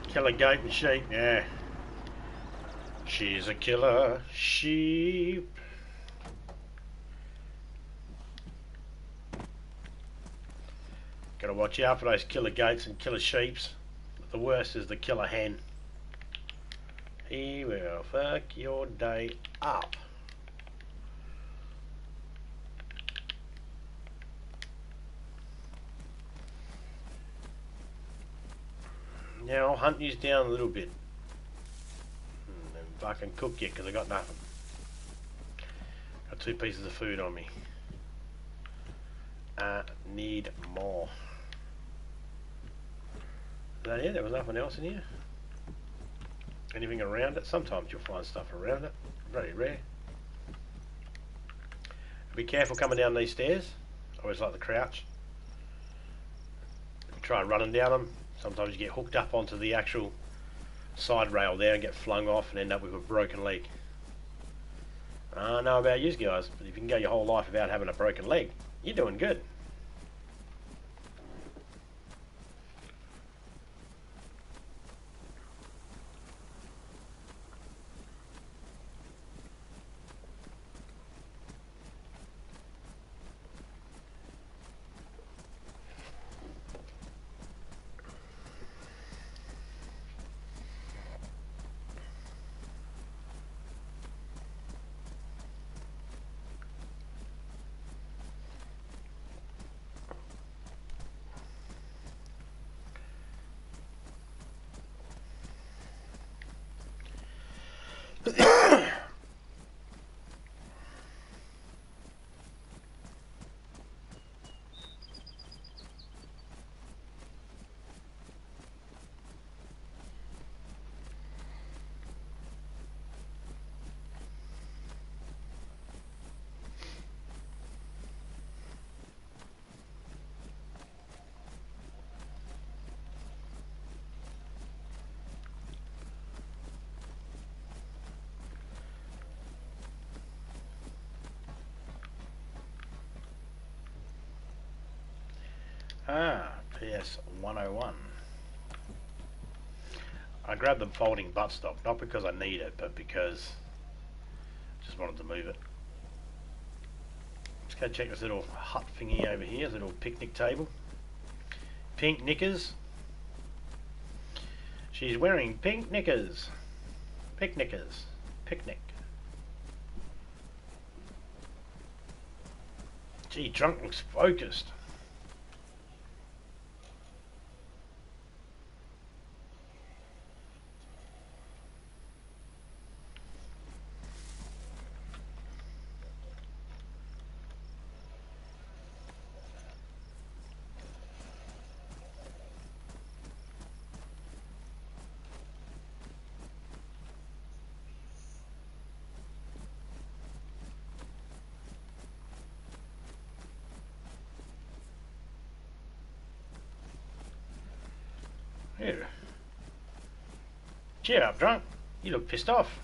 Killer goat and sheep, yeah. She's a killer sheep. Gotta watch out for those killer goats and killer sheeps. The worst is the killer hen. He will fuck your day up. Now I'll hunt you down a little bit and fucking cook you because I got nothing. Got 2 pieces of food on me. I need more. Is that it? There was nothing else in here? Anything around it? Sometimes you'll find stuff around it. Very rare. Be careful coming down these stairs. I always like to crouch. If you try running down them, sometimes you get hooked up onto the actual side rail there and get flung off and end up with a broken leg. I don't know about you guys, but if you can go your whole life without having a broken leg, you're doing good. PS 101. I grabbed the folding buttstock, not because I need it, but because I just wanted to move it. Let's go check this little hut thingy over here, this little picnic table. Pink knickers. She's wearing pink knickers. Picnickers. Picnic. Gee, Drunk looks focused. Here. Cheer up, Drunk. You look pissed off.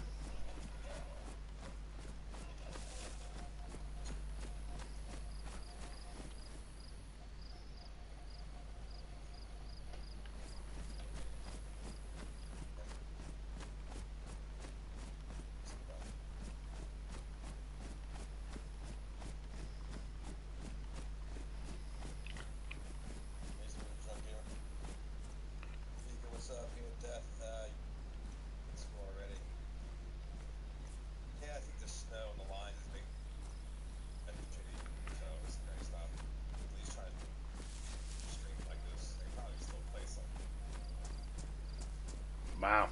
Wow.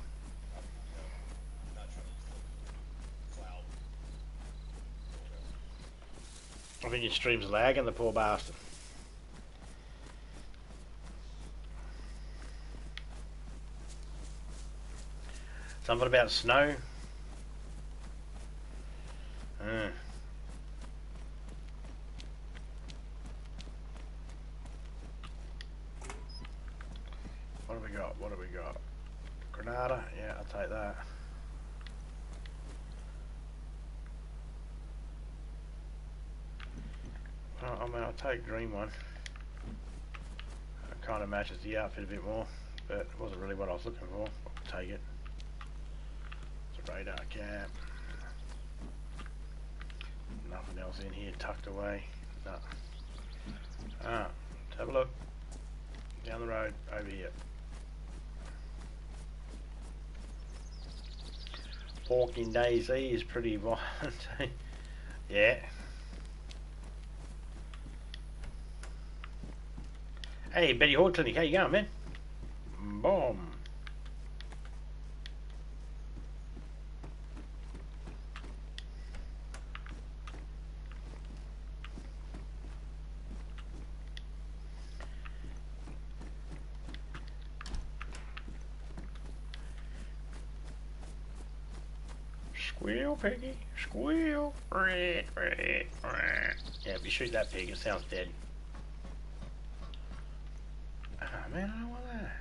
I think your stream's lagging, the poor bastard. Something about snow. What have we got? What have we got? Granada? Yeah, I'll take that. Well, I mean, I'll take green one. It kind of matches the outfit a bit more, but it wasn't really what I was looking for. I'll take it. It's a radar cap. Nothing else in here tucked away. No. Let's have a look. Down the road, over here. Pork in DayZ is pretty violent. Yeah. Hey, Betty Horde Clinic, how you going, man? Boom. Squeal, piggy, squeal. Yeah, if you shoot that pig, it sounds dead. Oh man, I don't want that.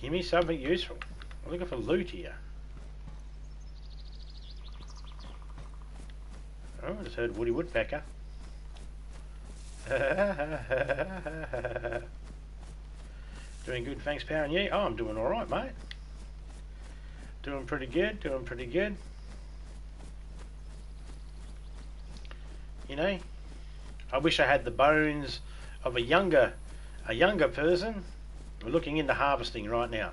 Give me something useful. I'm looking for loot here. Oh, I just heard Woody Woodpecker. Doing good, thanks, Power, and you? Oh, I'm doing alright, mate. Doing pretty good, doing pretty good. You know, I wish I had the bones of a younger person. We're looking into harvesting right now.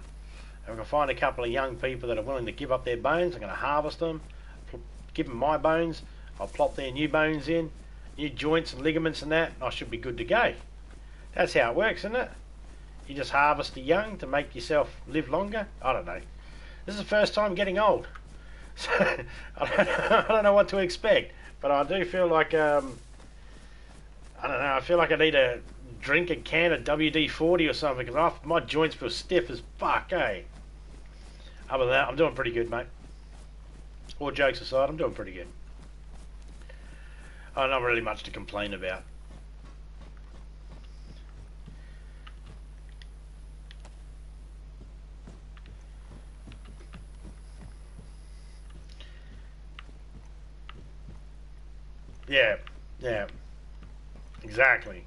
If I can find a couple of young people that are willing to give up their bones, I'm going to harvest them, give them my bones, I'll plop their new bones in, new joints and ligaments and that, and I should be good to go. That's how it works, isn't it? You just harvest the young to make yourself live longer. I don't know. This is the first time getting old, so I don't know what to expect. But I do feel like I don't know. I feel like I need to drink a can of WD-40 or something because my joints feel stiff as fuck. Eh? Other than that, I'm doing pretty good, mate. All jokes aside, I'm doing pretty good. Not really much to complain about. Yeah, exactly.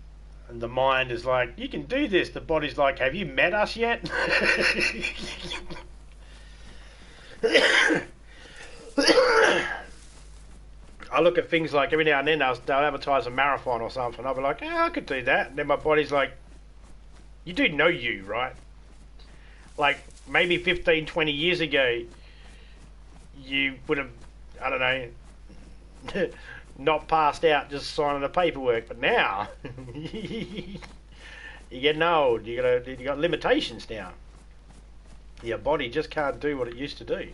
And the mind is like, you can do this. The body's like, have you met us yet? I look at things like every now and then they'll advertise a marathon or something. I'll be like, I could do that. And then my body's like, you do know you, right? Like maybe 15, 20 years ago, you would have, I don't know, not passed out just signing the paperwork. But now, you're getting old. You got limitations now. Your body just can't do what it used to do.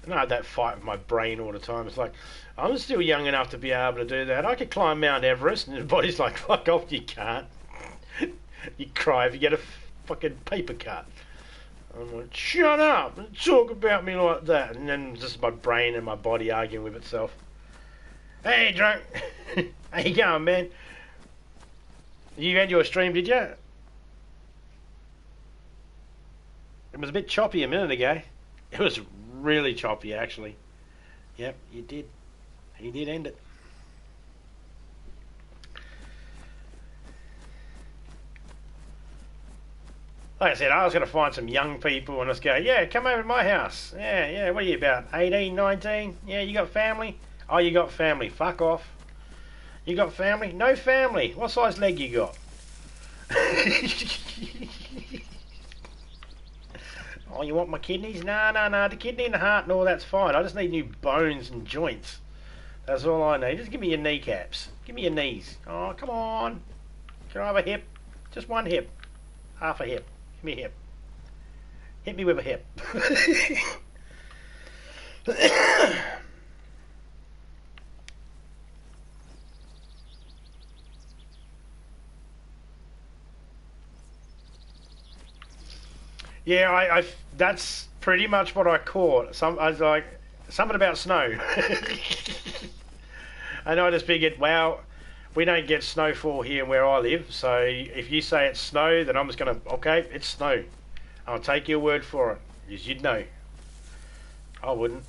And I had that fight with my brain all the time. It's like, I'm still young enough to be able to do that. I could climb Mount Everest, and the body's like, fuck off, you can't. You cry if you get a fucking paper cut. I'm like, shut up, and talk about me like that. And then just my brain and my body arguing with itself. Hey, drunk. How you going, man? You had your stream, did you? It was a bit choppy a minute ago. It was really choppy, actually. Yep, you did. He did end it. Like I said, I was going to find some young people and just go, yeah, come over to my house. Yeah, what are you about, 18, 19? Yeah, you got family? Oh, you got family. Fuck off. You got family? No family. What size leg you got? Oh, you want my kidneys? No. The kidney and the heart and all that's fine. I just need new bones and joints. That's all I need. Just give me your kneecaps. Give me your knees. Oh, come on. Can I have a hip? Just one hip. Half a hip. Give me a hip. Hit me with a hip. Yeah, that's pretty much what I caught. I was like, something about snow. And I just figured, well, we don't get snowfall here where I live, so if you say it's snow, then I'm just going to, okay, it's snow. I'll take your word for it, because you'd know. I wouldn't.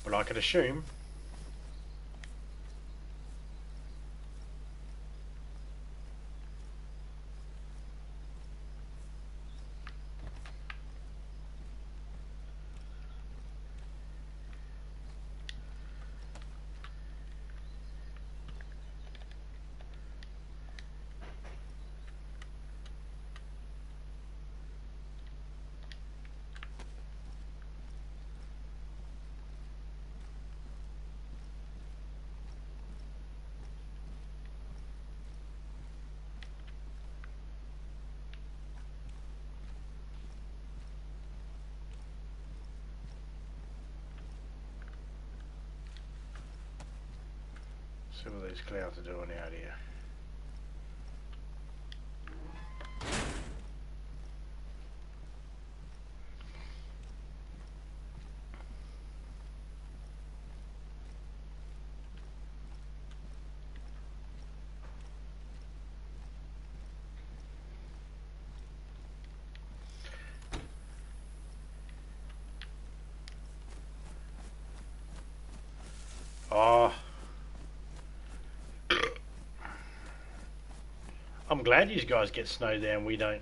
But I could assume. See what these clouds are doing out here. Oh, I'm glad you guys get snow there and we don't.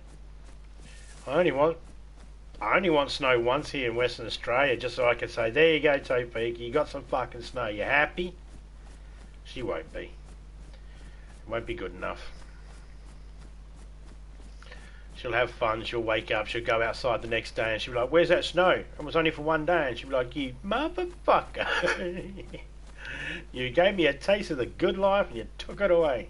I only want snow once here in Western Australia, just so I can say, there you go, Topeka, you got some fucking snow. You happy? She won't be. It won't be good enough. She'll have fun, she'll wake up, she'll go outside the next day and she'll be like, where's that snow? It was only for one day. And she'll be like, you motherfucker. You gave me a taste of the good life and you took it away.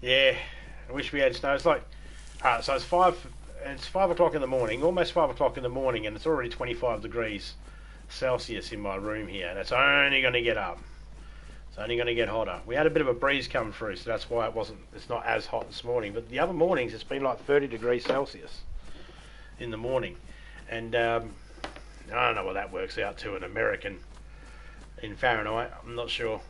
Yeah, I wish we had snow. It's like, so it's 5 o'clock in the morning, almost 5 o'clock in the morning, and it's already 25 degrees Celsius in my room here, and it's only going to get up. It's only going to get hotter. We had a bit of a breeze come through, so that's why it's not as hot this morning. But the other mornings, it's been like 30 degrees Celsius in the morning, and I don't know what that works out to in American, in Fahrenheit. I'm not sure.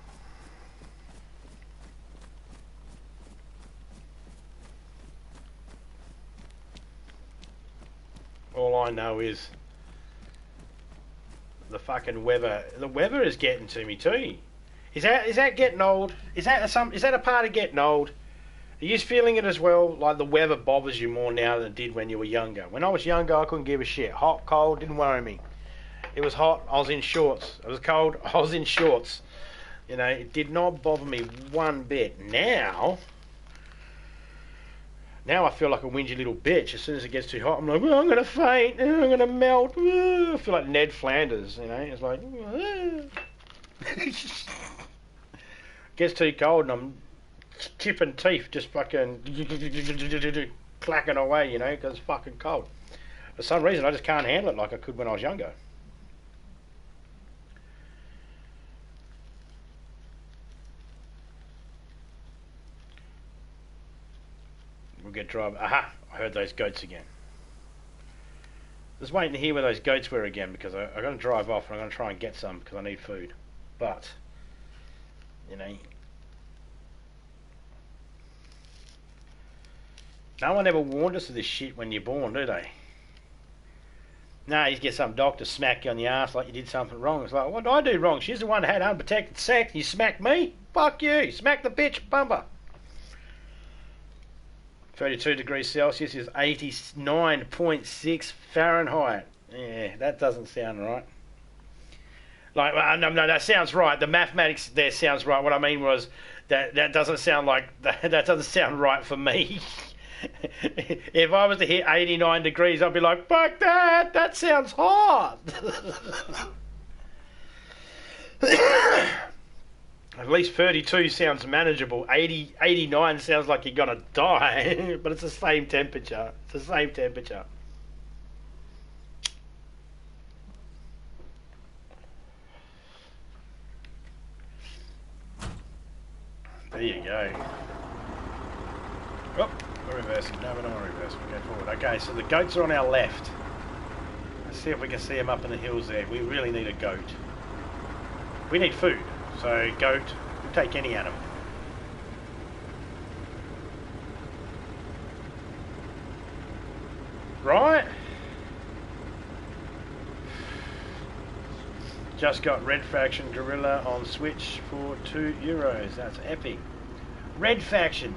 All I know is the fucking weather. The weather is getting to me too. Is that getting old? Is that a part of getting old? Are you feeling it as well? Like the weather bothers you more now than it did when you were younger. When I was younger, I couldn't give a shit. Hot, cold, didn't worry me. It was hot, I was in shorts. It was cold, I was in shorts. You know, it did not bother me one bit. Now I feel like a whingy little bitch. As soon as it gets too hot, I'm like, oh, I'm going to faint. Oh, I'm going to melt. Oh, I feel like Ned Flanders, you know. It's like... Oh. Gets too cold and I'm chipping teeth, just fucking clacking away, you know, because it's fucking cold. For some reason, I just can't handle it like I could when I was younger. We'll get drive. Aha! I heard those goats again. Just waiting to hear where those goats were again, because I'm going to drive off and I'm going to try and get some because I need food. But, you know, no one ever warned us of this shit when you're born, do they? No, you get some doctor smack you on the ass like you did something wrong. It's like, what did I do wrong? She's the one that had unprotected sex. You smacked me? Fuck you. Smack the bitch, bumper. 32 degrees Celsius is 89.6 Fahrenheit. Yeah, that doesn't sound right. Like, no, that sounds right. The mathematics there sounds right. What I mean was that doesn't sound like that doesn't sound right for me. If I was to hit 89 degrees, I'd be like, fuck that. That sounds hot. At least 32 sounds manageable. 89 sounds like you're gonna die. But it's the same temperature. It's the same temperature. There you go. Oh, we're reversing. No, we're not reversing. We'll go forward. Okay, so the goats are on our left. Let's see if we can see them up in the hills there. We really need a goat. We need food. So, goat, we'll take any animal. Right? Just got Red Faction Gorilla on Switch for €2. That's epic. Red Faction.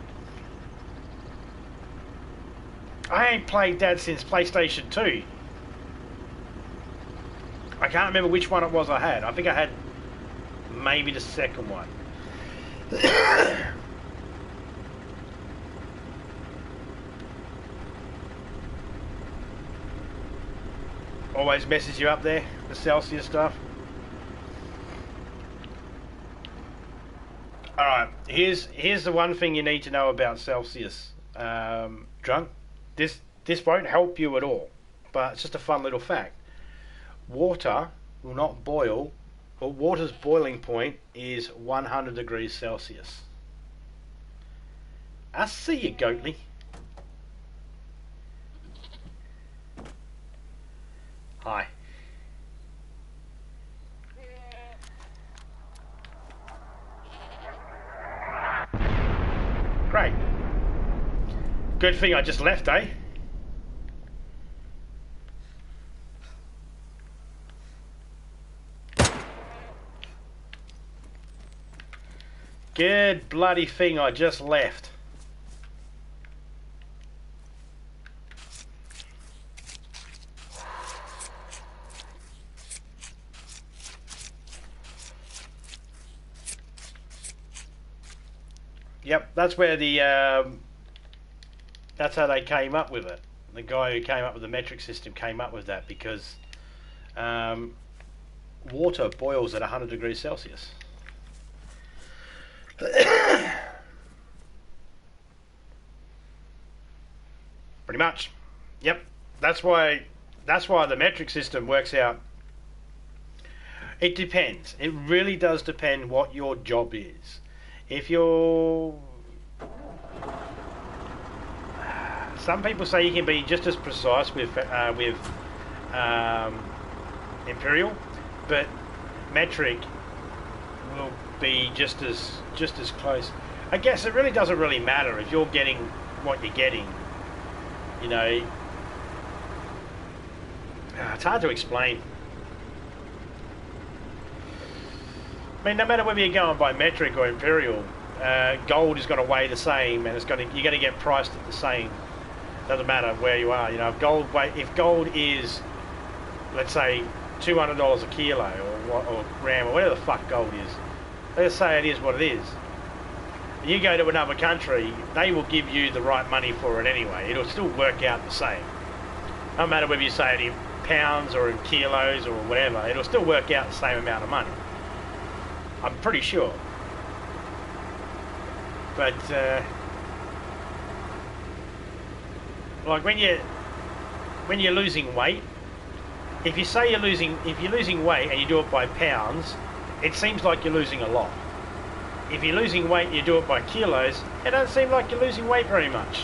I ain't played that since PlayStation 2. I can't remember which one it was I had. I think I had maybe the second one. Always messes you up there, the Celsius stuff. Alright, here's the one thing you need to know about Celsius, Drunk. This won't help you at all, but it's just a fun little fact. Water will not boil, or water's boiling point is 100 degrees Celsius. I see you, Goatly. Hi. Great. Good thing I just left, eh? Good bloody thing I just left. Yep, that's where the that's how they came up with it. The guy who came up with the metric system came up with that because water boils at 100 degrees Celsius. Pretty much. Yep. That's why the metric system works out. It depends. It really does depend what your job is. If you're... Some people say you can be just as precise with Imperial, but metric will be just as close. I guess it really doesn't really matter if you're getting what you're getting. You know, It's hard to explain. I mean, no matter whether you're going by metric or imperial, gold is going to weigh the same, and you're going to get priced at the same. Doesn't matter where you are. You know, if gold is, let's say, $200 a kilo or gram or whatever the fuck gold is. Let's say it is what it is. You go to another country, they will give you the right money for it anyway. It'll still work out the same. No matter whether you say it in pounds or in kilos or whatever, it'll still work out the same amount of money. I'm pretty sure. But like when you're losing weight, if you're losing weight and you do it by pounds, it seems like you're losing a lot. If you're losing weight and you do it by kilos, it doesn't seem like you're losing weight very much.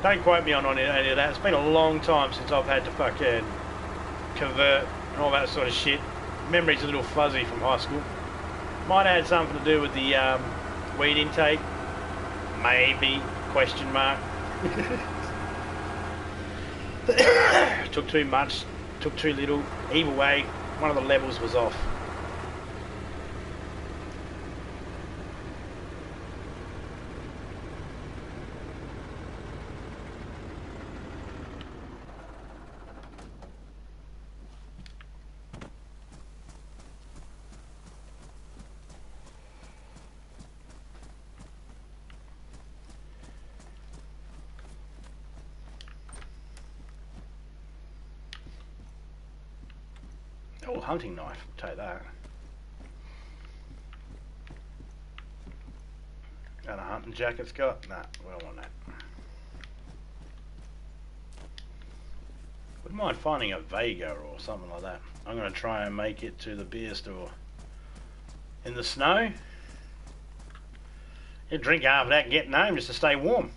Don't quote me on any of that. It's been a long time since I've had to fucking convert and all that sort of shit. Memory's a little fuzzy from high school. Might have had something to do with the weed intake. Maybe, question mark. Took too much, took too little. Either way, one of the levels was off. Oh, hunting knife, take that. And a hunting jacket's got? Nah, we don't want that. Wouldn't mind finding a Vega or something like that. I'm going to try and make it to the beer store. In the snow. You drink half of that and get home just to stay warm.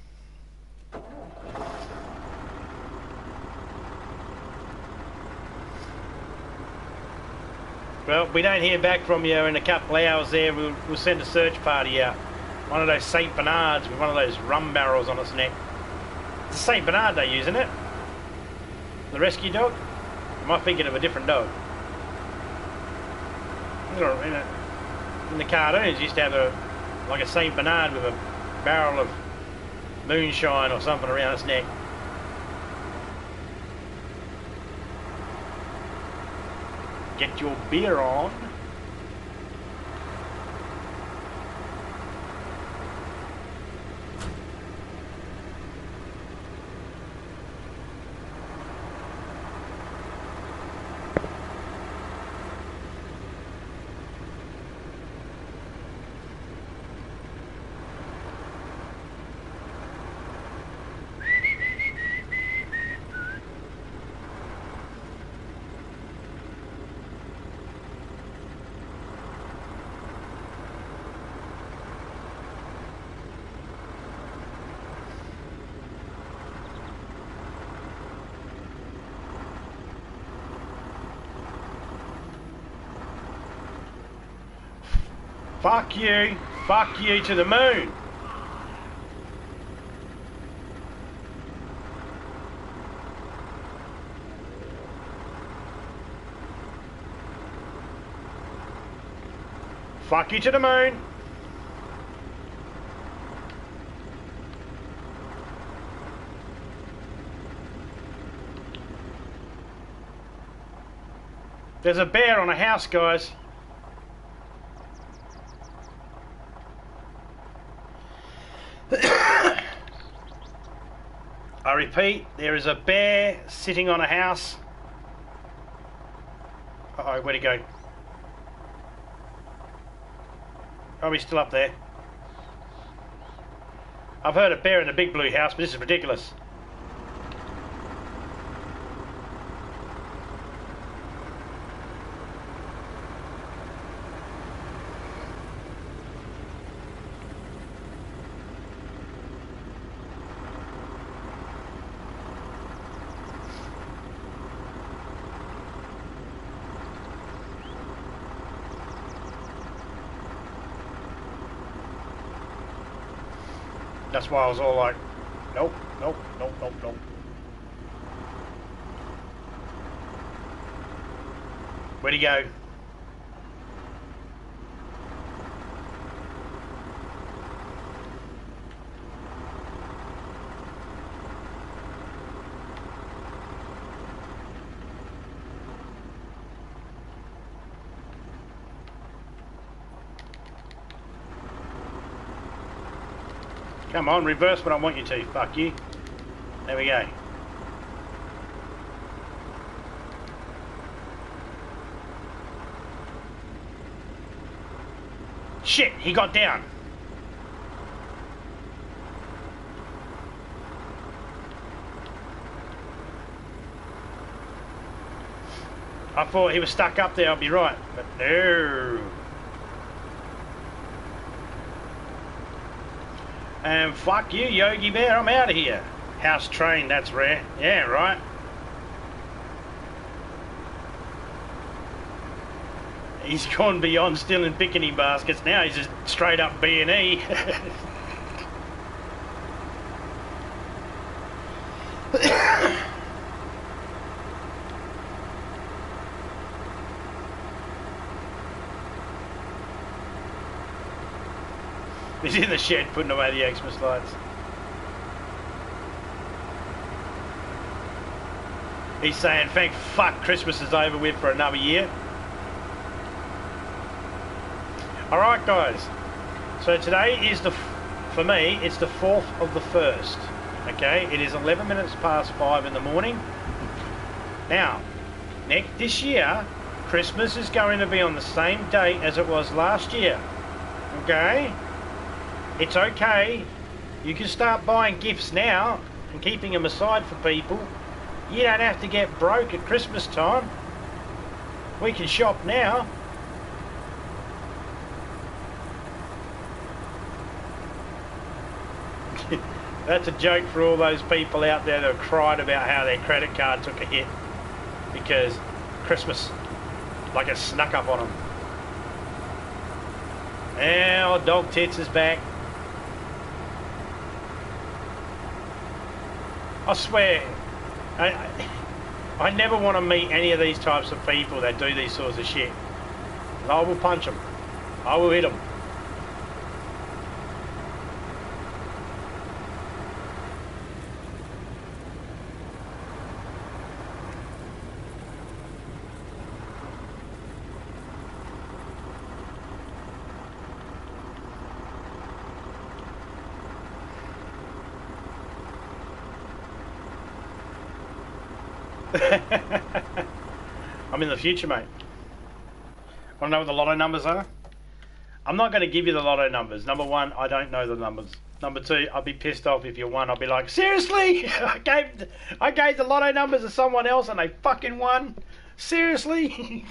Well, if we don't hear back from you in a couple of hours there, we'll send a search party out. One of those St. Bernards with one of those rum barrels on its neck. It's a St. Bernard they use, isn't it? The rescue dog? Am I thinking of a different dog? In the cartoons, you used to have like a St. Bernard with a barrel of moonshine or something around its neck. Get your beer on. Fuck you to the moon. Fuck you to the moon. There's a bear on a house, guys. I repeat, there is a bear sitting on a house. Uh-oh, where'd he go? Oh, he's still up there. I've heard a bear in a big blue house, but this is ridiculous. That's why I was all like, nope, nope, nope, nope, nope. Where'd he go? Come on, reverse when I want you to. Fuck you. There we go. Shit, he got down. I thought he was stuck up there, I'll be right. But no. And fuck you, Yogi Bear, I'm out of here. House train, that's rare. Yeah, right. He's gone beyond stealing picnic baskets. Now he's just straight up B&E. He's in the shed putting away the Xmas lights. He's saying, thank fuck Christmas is over with for another year. Alright guys, so today is for me, it's the 4th of the 1st. Okay, it is 11 minutes past 5 in the morning. Now, this year, Christmas is going to be on the same date as it was last year. Okay? It's okay. You can start buying gifts now and keeping them aside for people. You don't have to get broke at Christmas time. We can shop now. That's a joke for all those people out there that cried about how their credit card took a hit because Christmas, like it snuck up on them. Now, Dog Tits is back. I swear, I never want to meet any of these types of people that do these sorts of shit. I will punch them. I will hit them. I'm in the future, mate. Want to know what the lotto numbers are? I'm not going to give you the lotto numbers. Number one, I don't know the numbers. Number two, I'd be pissed off if you won. I'd be like, seriously? I gave the lotto numbers to someone else and they fucking won? Seriously?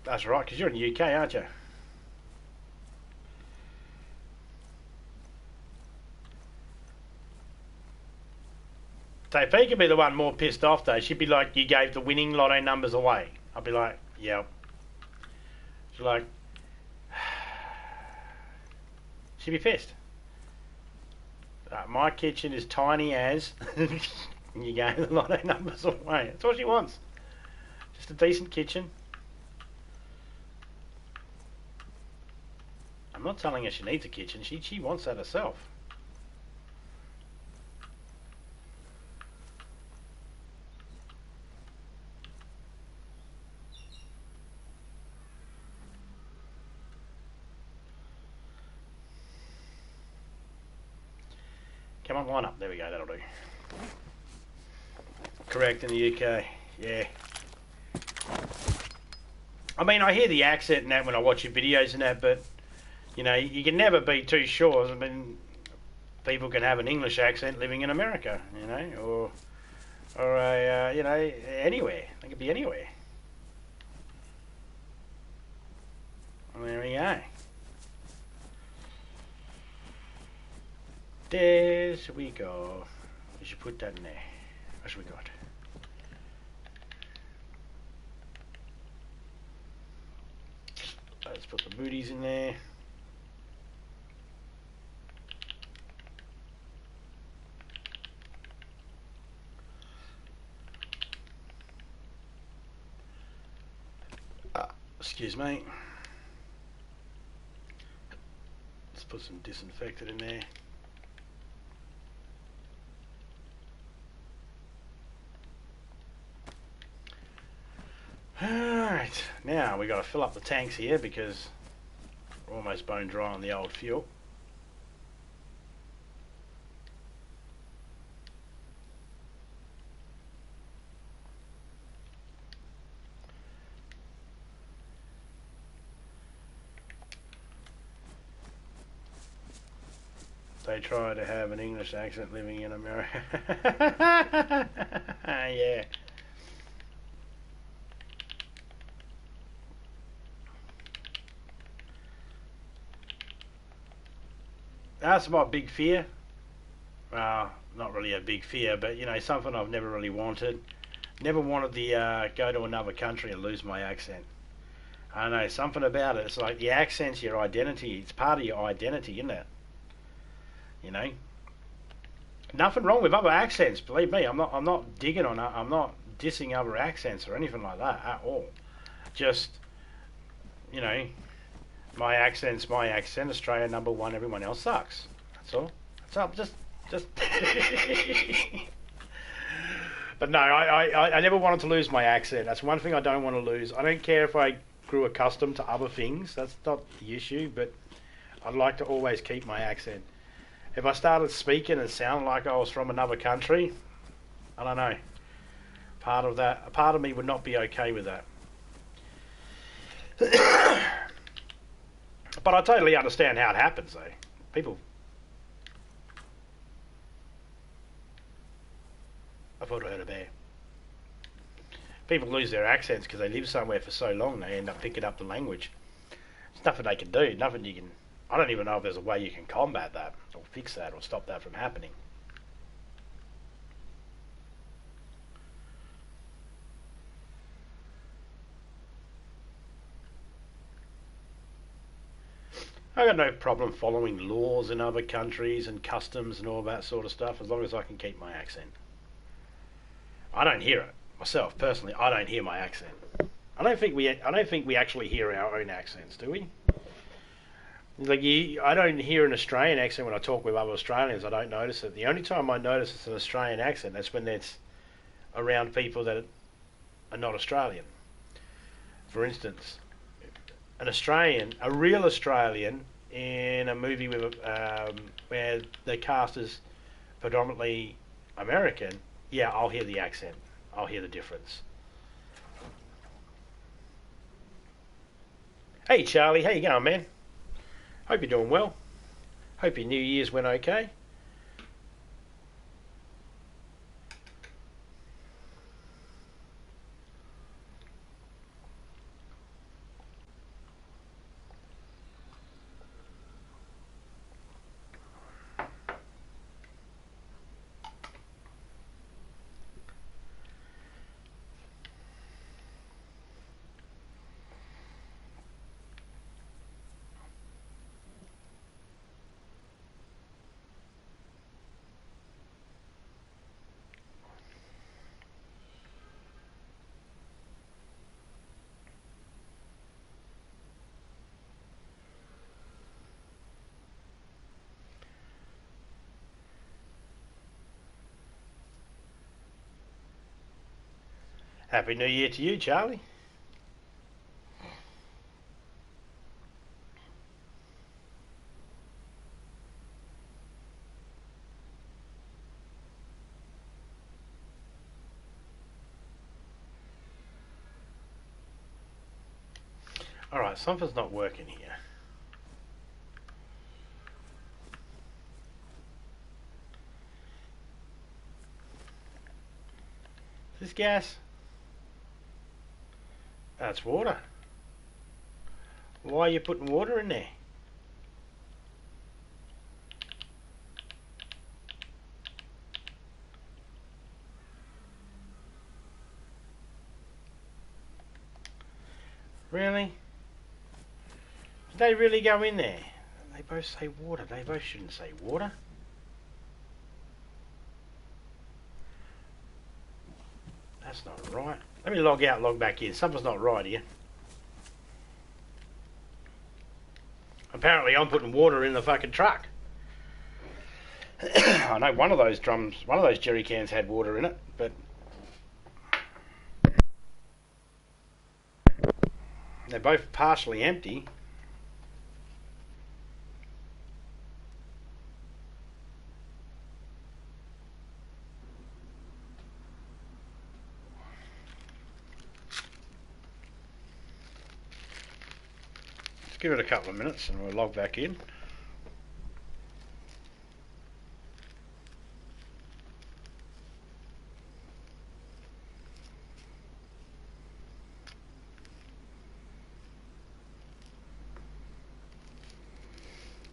That's right, because you're in the UK, aren't you? So if he could be the one more pissed off though, she'd be like, you gave the winning lotto numbers away. I'd be like, yep. She's like, she'd be pissed. My kitchen is tiny as, and you gave the lotto numbers away. That's all she wants. Just a decent kitchen. I'm not telling her she needs a kitchen. She wants that herself. Come on, line up. There we go. That'll do. Correct in the UK. Yeah. I mean, I hear the accent and that when I watch your videos and that, but you know, you can never be too sure. I mean, people can have an English accent living in America, you know, or a, you know, anywhere. They could be anywhere. There we go. There we go. We should put that in there. What should we got? Let's put the booties in there. Excuse me. Let's put some disinfectant in there. Alright, now we got to fill up the tanks here because we're almost bone dry on the old fuel. They try to have an English accent living in America. Yeah. That's my big fear. Well, not really a big fear, but you know, something I've never really wanted. Never wanted to go to another country and lose my accent. I don't know, something about it. It's like the accent's your identity. It's part of your identity, isn't it? You know, nothing wrong with other accents. Believe me, I'm not digging on it. I'm not dissing other accents or anything like that at all. Just, you know, my accent's my accent. Australia #1. Everyone else sucks. That's all. That's all. Just. But no, I never wanted to lose my accent. That's one thing I don't want to lose. I don't care if I grew accustomed to other things. That's not the issue. But I'd like to always keep my accent. If I started speaking and sounded like I was from another country, I don't know. Part of me would not be okay with that. But I totally understand how it happens, though. People. I thought I heard a bear. People lose their accents because they live somewhere for so long they end up picking up the language. There's nothing they can do. Nothing you can. I don't even know if there's a way you can combat that or fix that or stop that from happening. I got no problem following laws in other countries and customs and all that sort of stuff as long as I can keep my accent. I don't hear it myself personally. I don't hear my accent. I don't think we actually hear our own accents, do we? Like I don't hear an Australian accent when I talk with other Australians. I don't notice it. The only time I notice it's an Australian accent, that's when it's around people that are not Australian. For instance, a real Australian in a movie with where the cast is predominantly American, yeah, I'll hear the accent. I'll hear the difference. Hey Charlie, how you going, man? Hope you're doing well. Hope your New Year's went okay. Happy New Year to you, Charlie. Alright, something's not working here. Is this gas? That's water. Why are you putting water in there? Really? Did they really go in there? They both say water. They both shouldn't say water. That's not right. Let me log out, log back in. Something's not right here. Apparently I'm putting water in the fucking truck. I know one of those drums, one of those jerry cans had water in it, but they're both partially empty. Let's give it a couple of minutes and we'll log back in.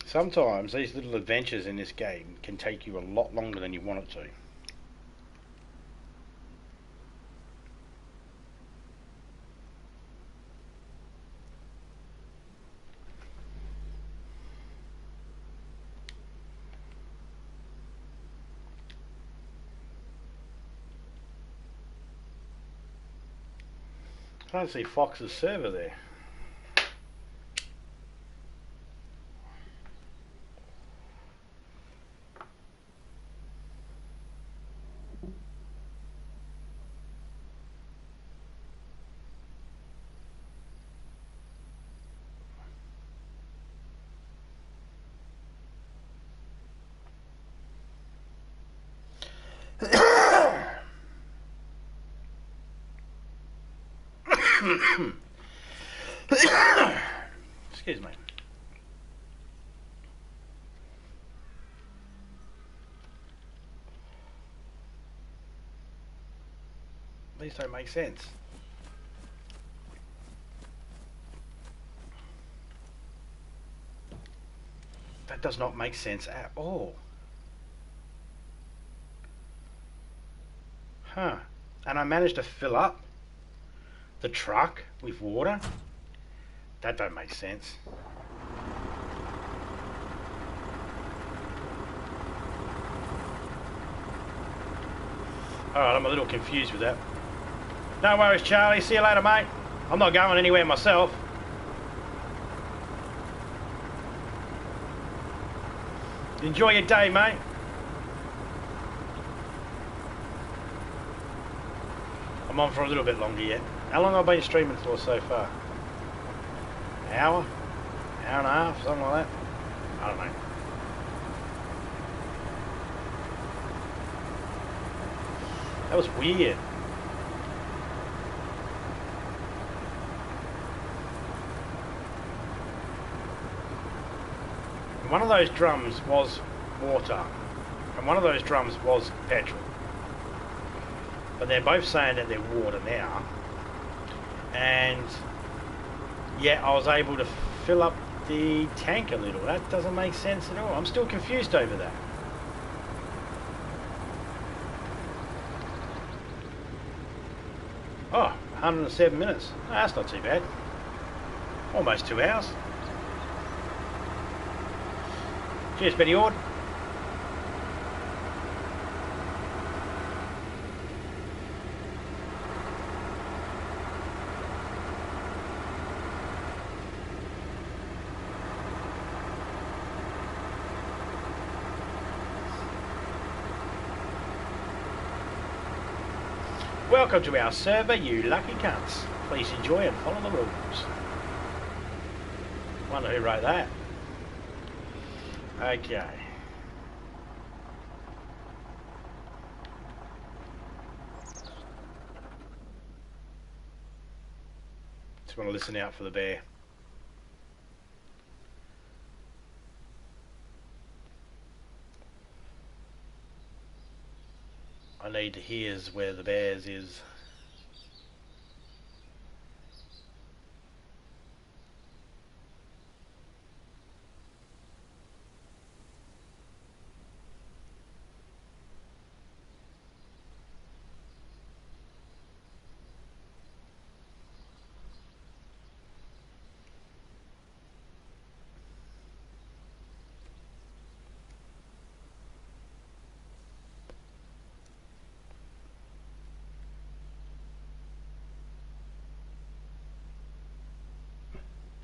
Sometimes these little adventures in this game can take you a lot longer than you want it to. I don't see Fox's server there. Excuse me. These don't make sense. That does not make sense at all. Huh. And I managed to fill up the truck with water? That don't make sense. Alright, I'm a little confused with that. No worries, Charlie. See you later, mate. I'm not going anywhere myself. Enjoy your day, mate. I'm on for a little bit longer yet. How long have I been streaming for so far? An hour? Hour and a half? Something like that? I don't know. That was weird. One of those drums was water, and one of those drums was petrol. But they're both saying that they're water now. And yeah, I was able to fill up the tank a little. That doesn't make sense at all. I'm still confused over that. Oh, 107 minutes. Oh, that's not too bad. Almost 2 hours. Cheers, Betty Ord. Welcome to our server, you lucky cunts. Please enjoy and follow the rules. Wonder who wrote that. Okay. Just want to listen out for the bear. I need to hear where the bears is.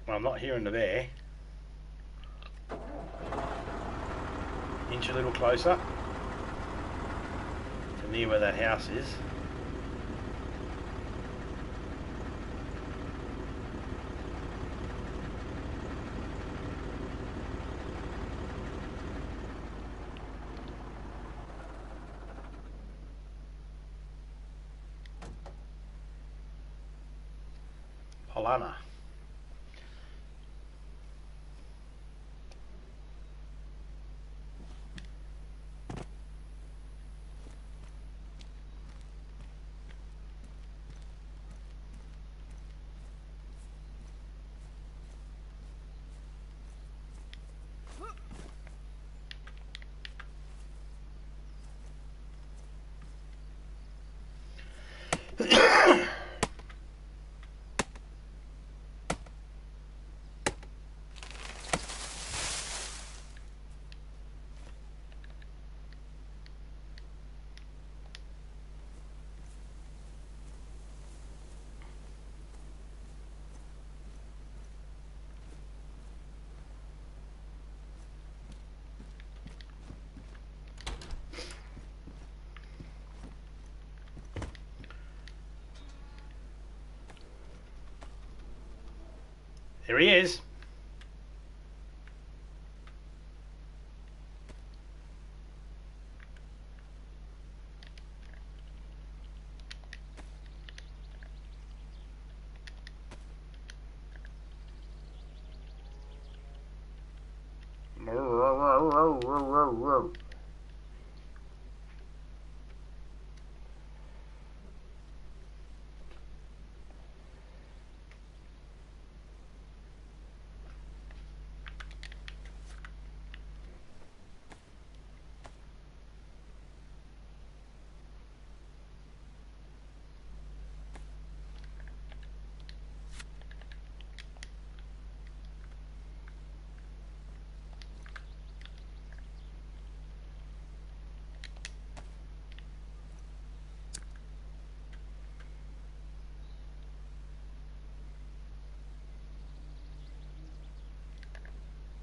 Well, I'm not hearing the bear. Inch a little closer to near where that house is. Polana. There he is.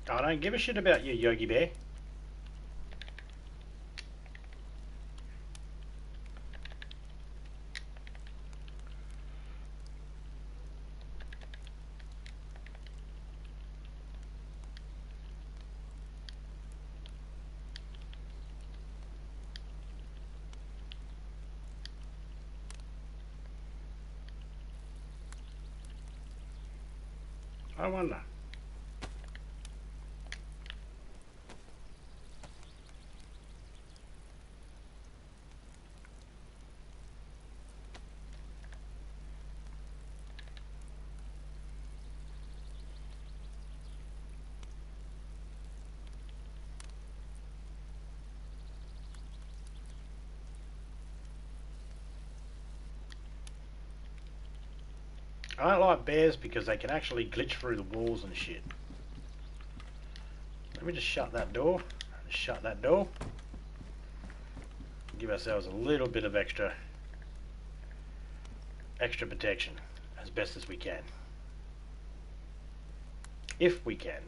I don't give a shit about you, Yogi Bear. I wonder. I don't like bears because they can actually glitch through the walls and shit. Let me just shut that door. Shut that door. Give ourselves a little bit of extra protection as best as we can. If we can.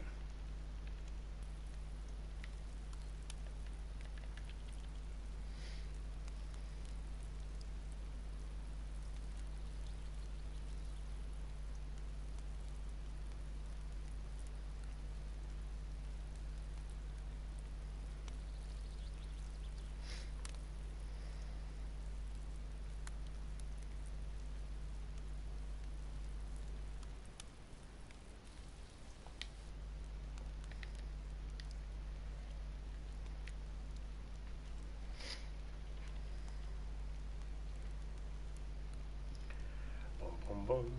Boom, boom.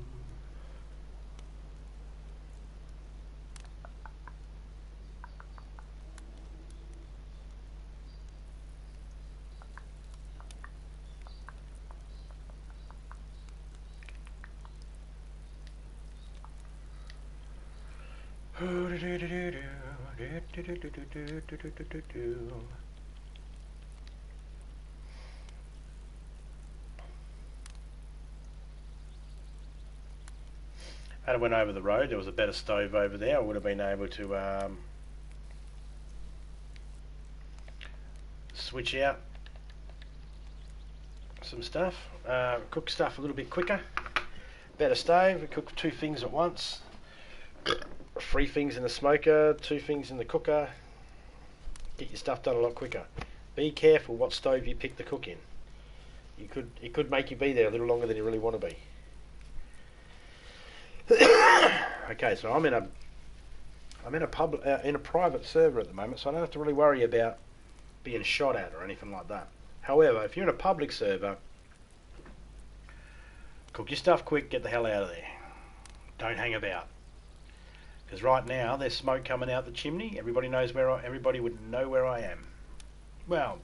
Had I went over the road, there was a better stove over there. I would have been able to switch out some stuff, cook stuff a little bit quicker. Better stove, we cook 2 things at once. 3 things in the smoker, 2 things in the cooker. Get your stuff done a lot quicker. Be careful what stove you pick to cook in. It could make you be there a little longer than you really want to be. Okay, so I'm in a private server at the moment, so I don't have to really worry about being shot at or anything like that. However, if you're in a public server, cook your stuff quick, get the hell out of there. Don't hang about. Because right now there's smoke coming out the chimney. Everybody would know where I am. Well,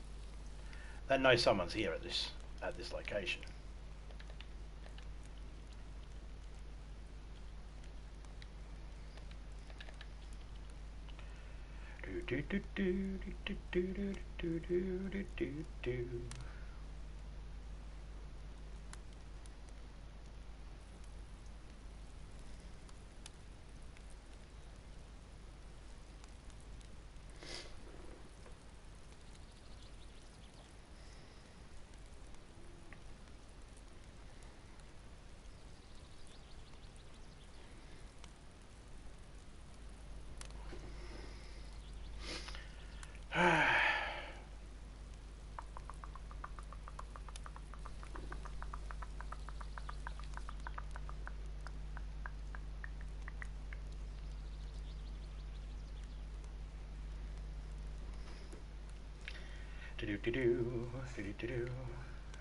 they know someone's here at this location.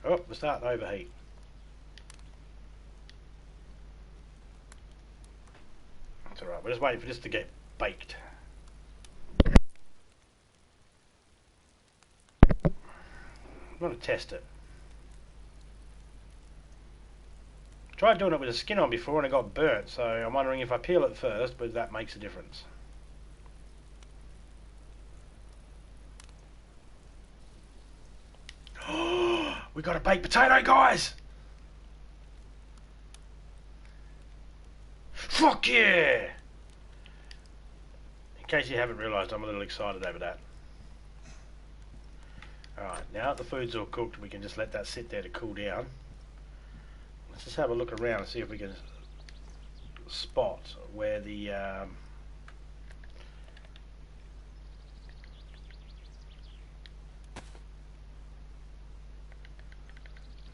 Oh, we're starting to overheat. That's alright, we're just waiting for this to get baked. I'm going to test it. Tried doing it with the skin on before and it got burnt, so I'm wondering if I peel it first, but that makes a difference. We got a baked potato, guys! Fuck yeah! In case you haven't realised, I'm a little excited over that. Alright, now that the food's all cooked, we can just let that sit there to cool down. Let's just have a look around and see if we can spot where the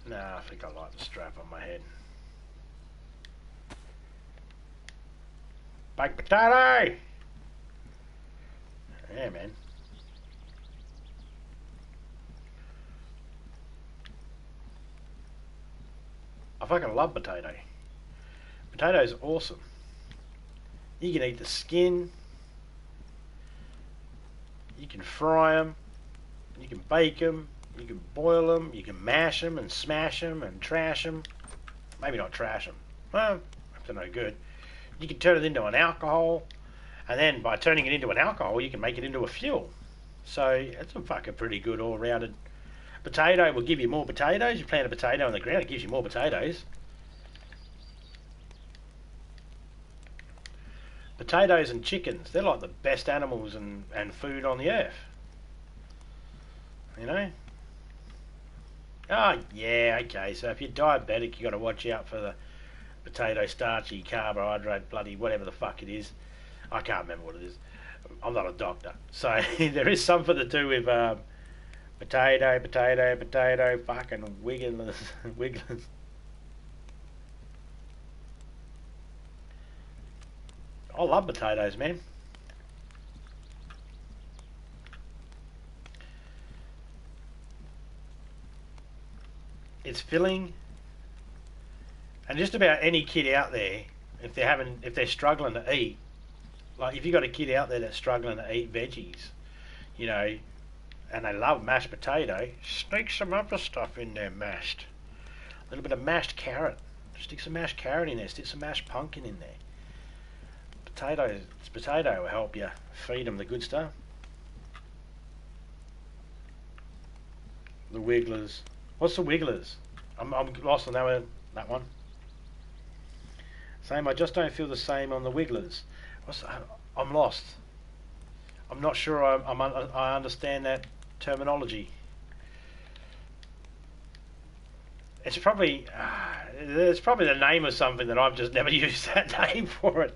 nah, I think I like the strap on my head. Baked potato! Yeah, man. I fucking love potato. Potato's awesome. You can eat the skin. You can fry them. You can bake them. You can boil them, you can mash them and smash them and trash them. Maybe not trash them. Well, they're no good. You can turn it into an alcohol, and then by turning it into an alcohol, you can make it into a fuel. So it's a fucking pretty good all-rounded. Potato will give you more potatoes. You plant a potato in the ground, it gives you more potatoes. Potatoes and chickens, they're like the best animals and food on the earth. You know? Oh, yeah, okay, so if you're diabetic, you got to watch out for the potato starchy carbohydrate, bloody whatever the fuck it is. I can't remember what it is. I'm not a doctor. So there is something to do with potato, fucking wigglers. I love potatoes, man. It's filling, and just about any kid out there, if they're struggling to eat, like if you got a kid out there that's struggling to eat veggies, you know, and they love mashed potato, sneak some other stuff in there mashed. A little bit of mashed carrot. Stick some mashed carrot in there. Stick some mashed pumpkin in there. Potato will help you feed them the good stuff. The wigglers. What's the wigglers? I'm lost on that one. Same, I just don't feel the same on the Wigglers. I'm lost. I'm not sure I understand that terminology. It's probably the name of something that I've just never used that name for it.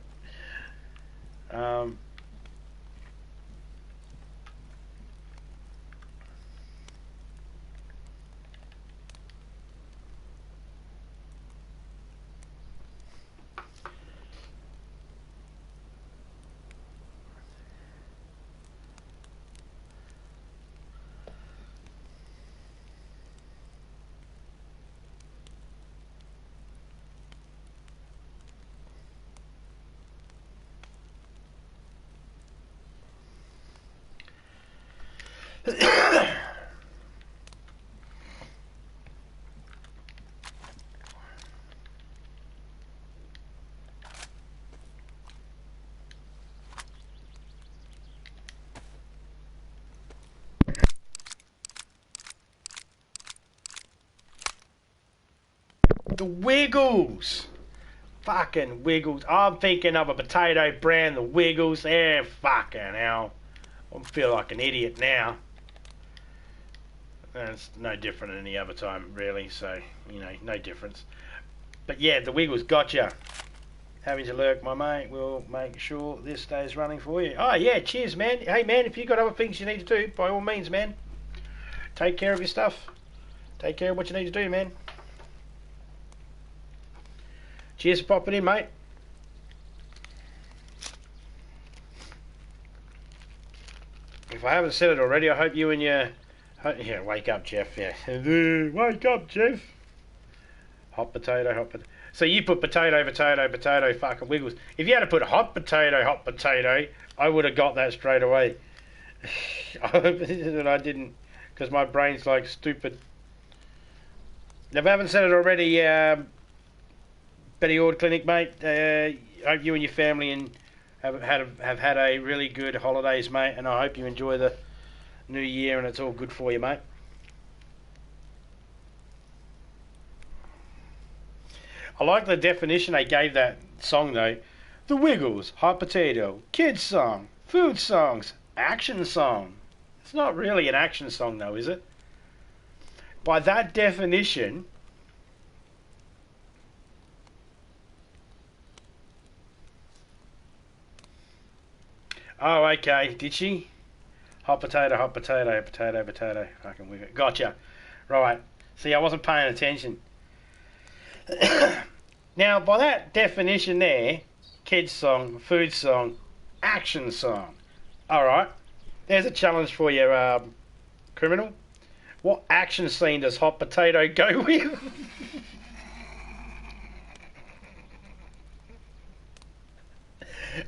The Wiggles! Fucking Wiggles. I'm thinking of a potato brand, the Wiggles. Yeah, fucking hell. I feel like an idiot now. And it's no different than any other time, really, so, you know, no difference. But yeah, the Wiggles, gotcha. Having to lurk, my mate. We'll make sure this stays running for you. Oh, yeah, cheers, man. Hey, man, if you've got other things you need to do, by all means, man, take care of your stuff. Take care of what you need to do, man. Cheers for popping in, mate. If I haven't said it already, I hope you and your... Yeah, wake up, Jeff. Yeah, wake up, Jeff. Hot potato, hot potato. So you put potato, potato, potato, fucking Wiggles. If you had to put hot potato, I would have got that straight away. And I didn't, because my brain's like stupid. If I haven't said it already, Betty Horde Clinic, mate. Hope you and your family and have had a really good holidays, mate. And I hope you enjoy the new year and it's all good for you, mate. I like the definition they gave that song though. The Wiggles, hot potato, kids song, food songs, action song. It's not really an action song though, is it? By that definition, oh, okay, did she? Hot potato, potato, potato. Fucking Wiggle. Gotcha. Right. See, I wasn't paying attention. Now, by that definition there, kids song, food song, action song. Alright. There's a challenge for you, criminal. What action scene does hot potato go with?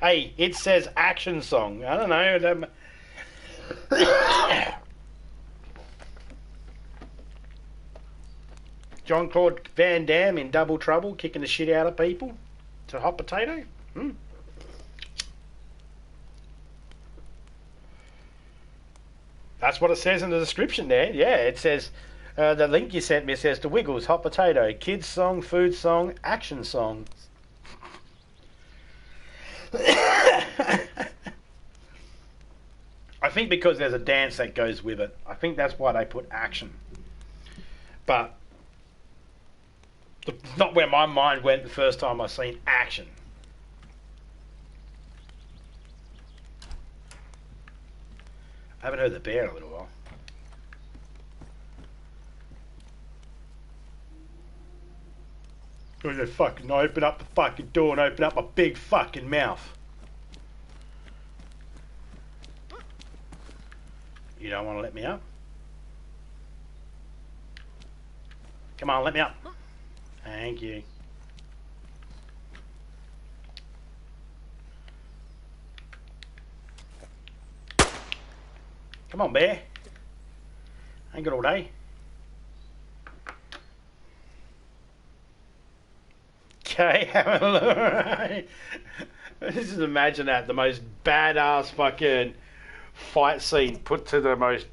Hey, it says action song. I don't know. Jean-Claude Van Damme in Double Trouble, kicking the shit out of people. To hot potato? That's what it says in the description there. Yeah, it says, the link you sent me says The Wiggles, hot potato, kids song, food song, action song. I think because there's a dance that goes with it. I think that's why they put action. But not where my mind went the first time I seen action. I haven't heard the bear in a little while. Oh, yeah, fucking open up the fucking door and open up my big fucking mouth. You don't want to let me up? Come on, let me up. Thank you. Come on, bear. I ain't got all day. Okay, have a look. Just imagine that, the most badass fucking fight scene put to the most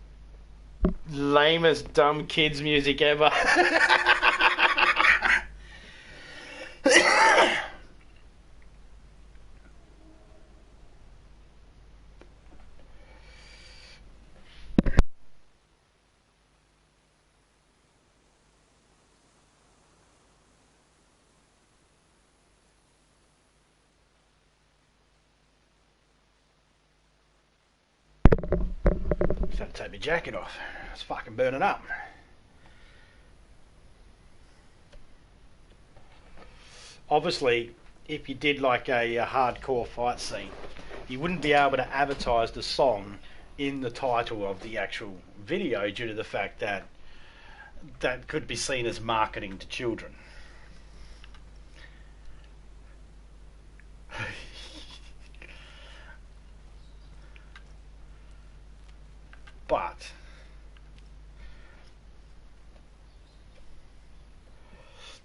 lamest dumb kids music ever. Had to take my jacket off. It's fucking burning up. Obviously, if you did like a hardcore fight scene, you wouldn't be able to advertise the song in the title of the actual video due to the fact that that could be seen as marketing to children. But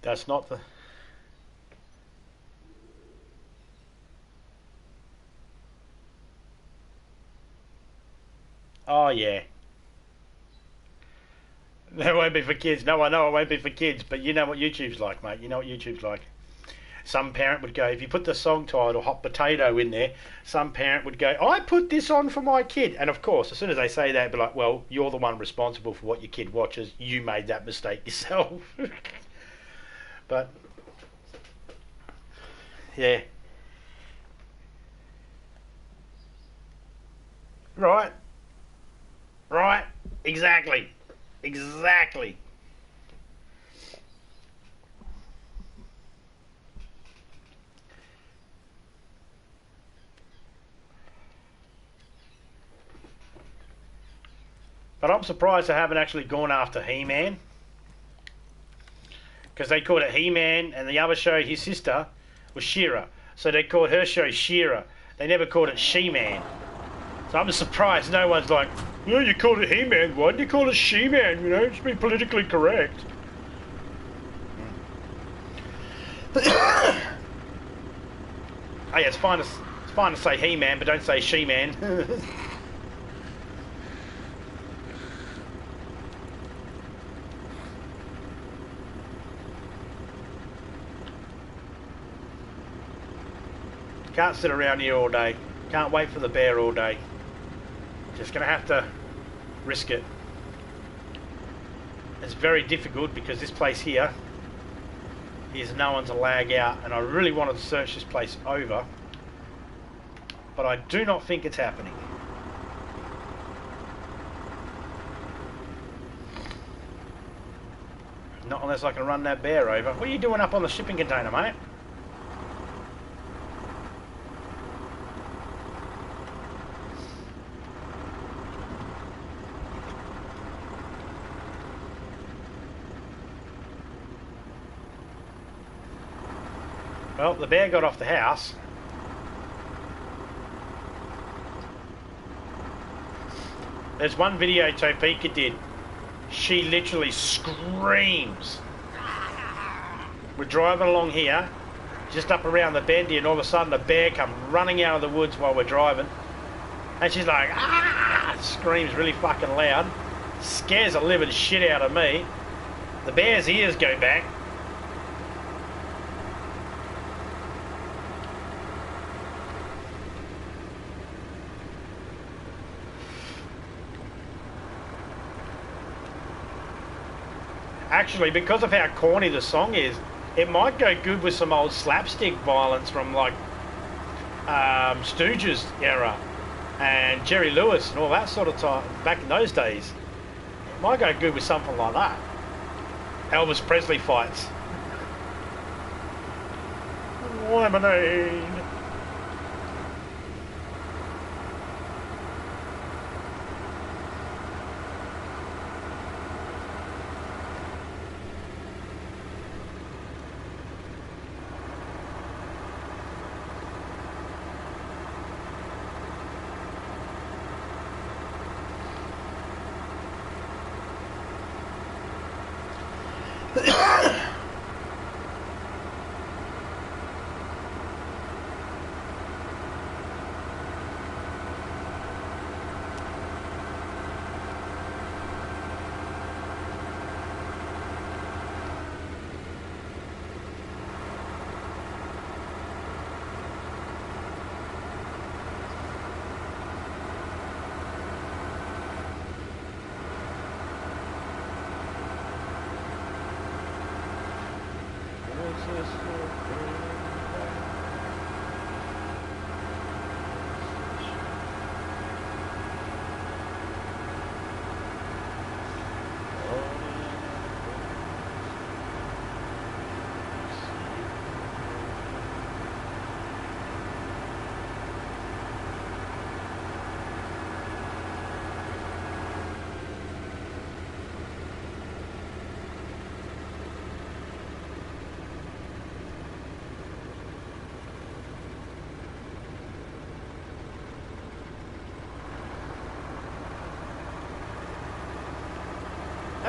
that's not the... Oh yeah. That won't be for kids. No, I know it won't be for kids, but you know what YouTube's like, mate. You know what YouTube's like. Some parent would go, if you put the song title Hot Potato in there, some parent would go, I put this on for my kid. And of course, as soon as they say that, they'd be like, well, you're the one responsible for what your kid watches. You made that mistake yourself. But, yeah. Right. Right. Exactly. Exactly. But I'm surprised they haven't actually gone after He-Man. Because they called it He-Man, and the other show, his sister, was She-Ra. So they called her show She-Ra. They never called it She-Man. So I'm surprised no one's like, yeah, you called it He-Man, why didn't you call it She-Man? You know, just be politically correct. Oh yeah, it's fine to say He-Man, but don't say She-Man. Can't sit around here all day. Can't wait for the bear all day. Just gonna have to risk it. It's very difficult because this place here is no one to lag out, and I really wanted to search this place over, but I do not think it's happening. Not unless I can run that bear over. What are you doing up on the shipping container, mate? Well, the bear got off the house. There's one video Topeka did. She literally screams. We're driving along here, just up around the bend here, and all of a sudden a bear comes running out of the woods while we're driving. And she's like, ah! Screams really fucking loud. Scares the living shit out of me. The bear's ears go back. Actually, because of how corny the song is, it might go good with some old slapstick violence from like Stooges era and Jerry Lewis and all that sort of time back in those days. It might go good with something like that. Elvis Presley fights. Lemonade.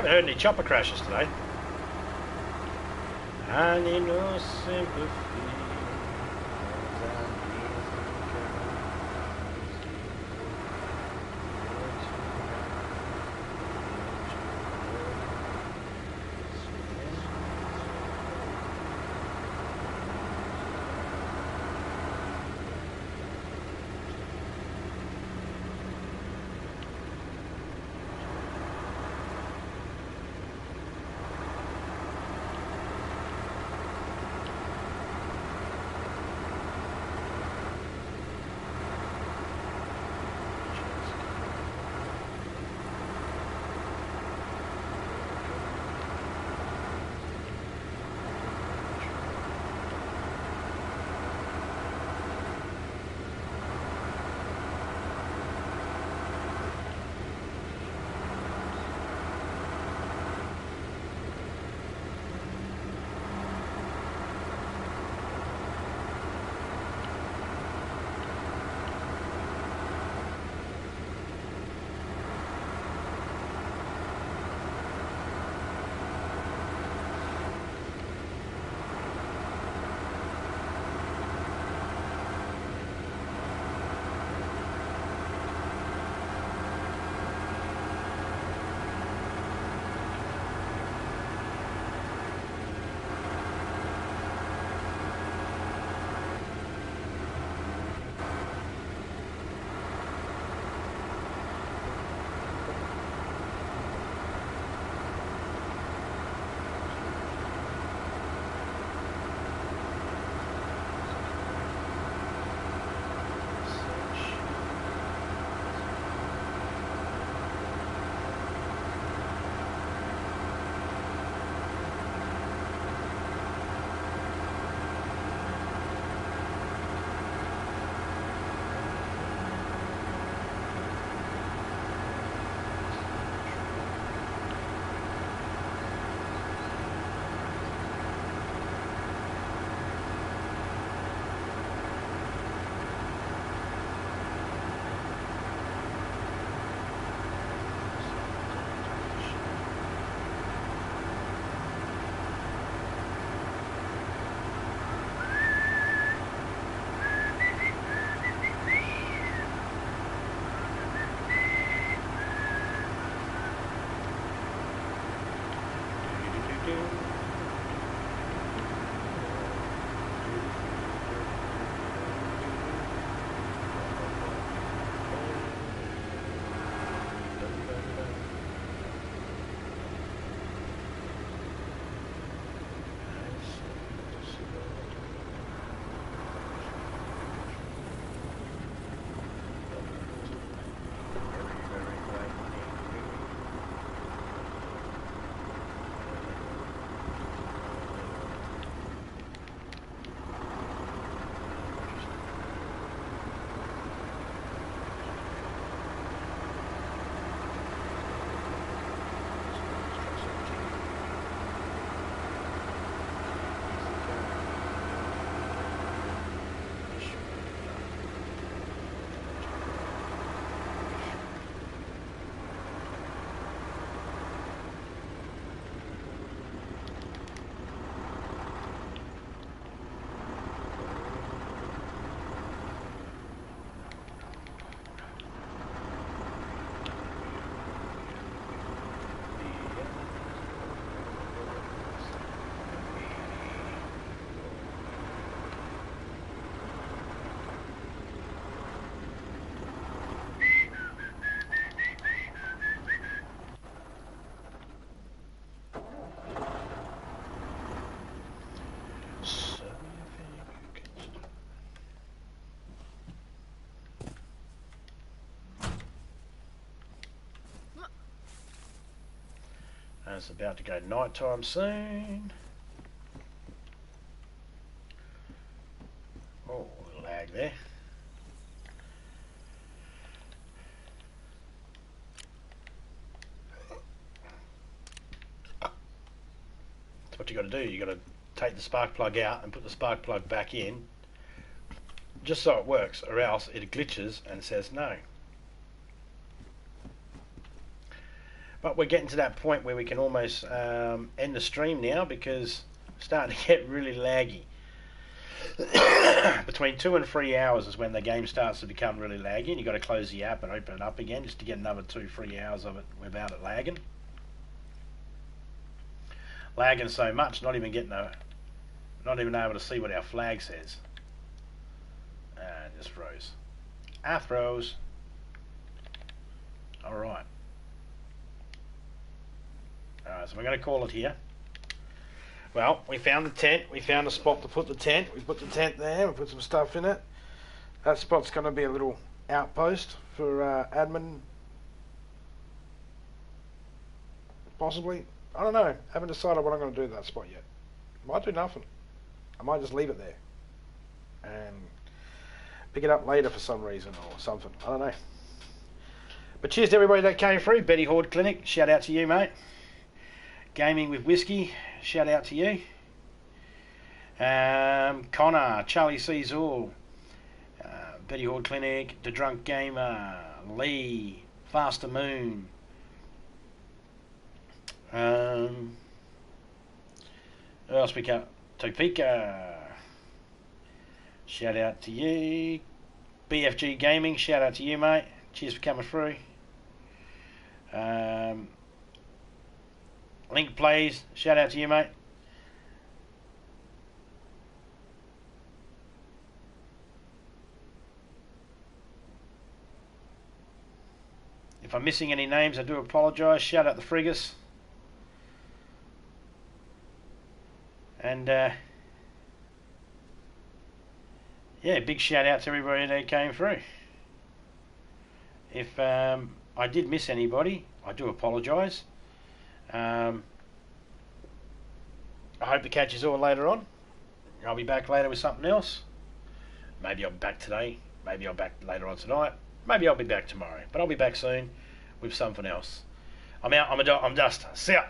heard any chopper crashes today. I need no sympathy. And it's about to go night time soon. Oh, a little lag there. That's what you got to do. You got to take the spark plug out and put the spark plug back in, just so it works, or else it glitches and says no. But we're getting to that point where we can almost end the stream now because it's starting to get really laggy. Between 2 and 3 hours is when the game starts to become really laggy, and you've got to close the app and open it up again just to get another 2-3 hours of it without it lagging. Lagging so much, not even able to see what our flag says. It just froze. Froze. Alright. Alright, so we're going to call it here. Well, we found the tent. We found a spot to put the tent. We put the tent there. We put some stuff in it. That spot's going to be a little outpost for admin. Possibly. I don't know. Haven't decided what I'm going to do with that spot yet. Might do nothing. I might just leave it there and pick it up later for some reason or something. I don't know. But cheers to everybody that came through. Betty Horde Clinic, shout out to you, mate. Gaming with Whiskey, shout out to you. Connor, Charlie Sees All, Betty Horde Clinic, The Drunk Gamer, Lee, Faster Moon. Who else we got? Topeka, shout out to you. BFG Gaming, shout out to you, mate. Cheers for coming through. Link Plays, shout out to you, mate. If I'm missing any names, I do apologise. Shout out the Friggers. And yeah, big shout out to everybody that came through. If I did miss anybody, I do apologise. I hope to catch you all later on. I'll be back later with something else. Maybe I'll be back today. Maybe I'll be back later on tonight. Maybe I'll be back tomorrow. But I'll be back soon with something else. I'm out. I'm Dust. See ya.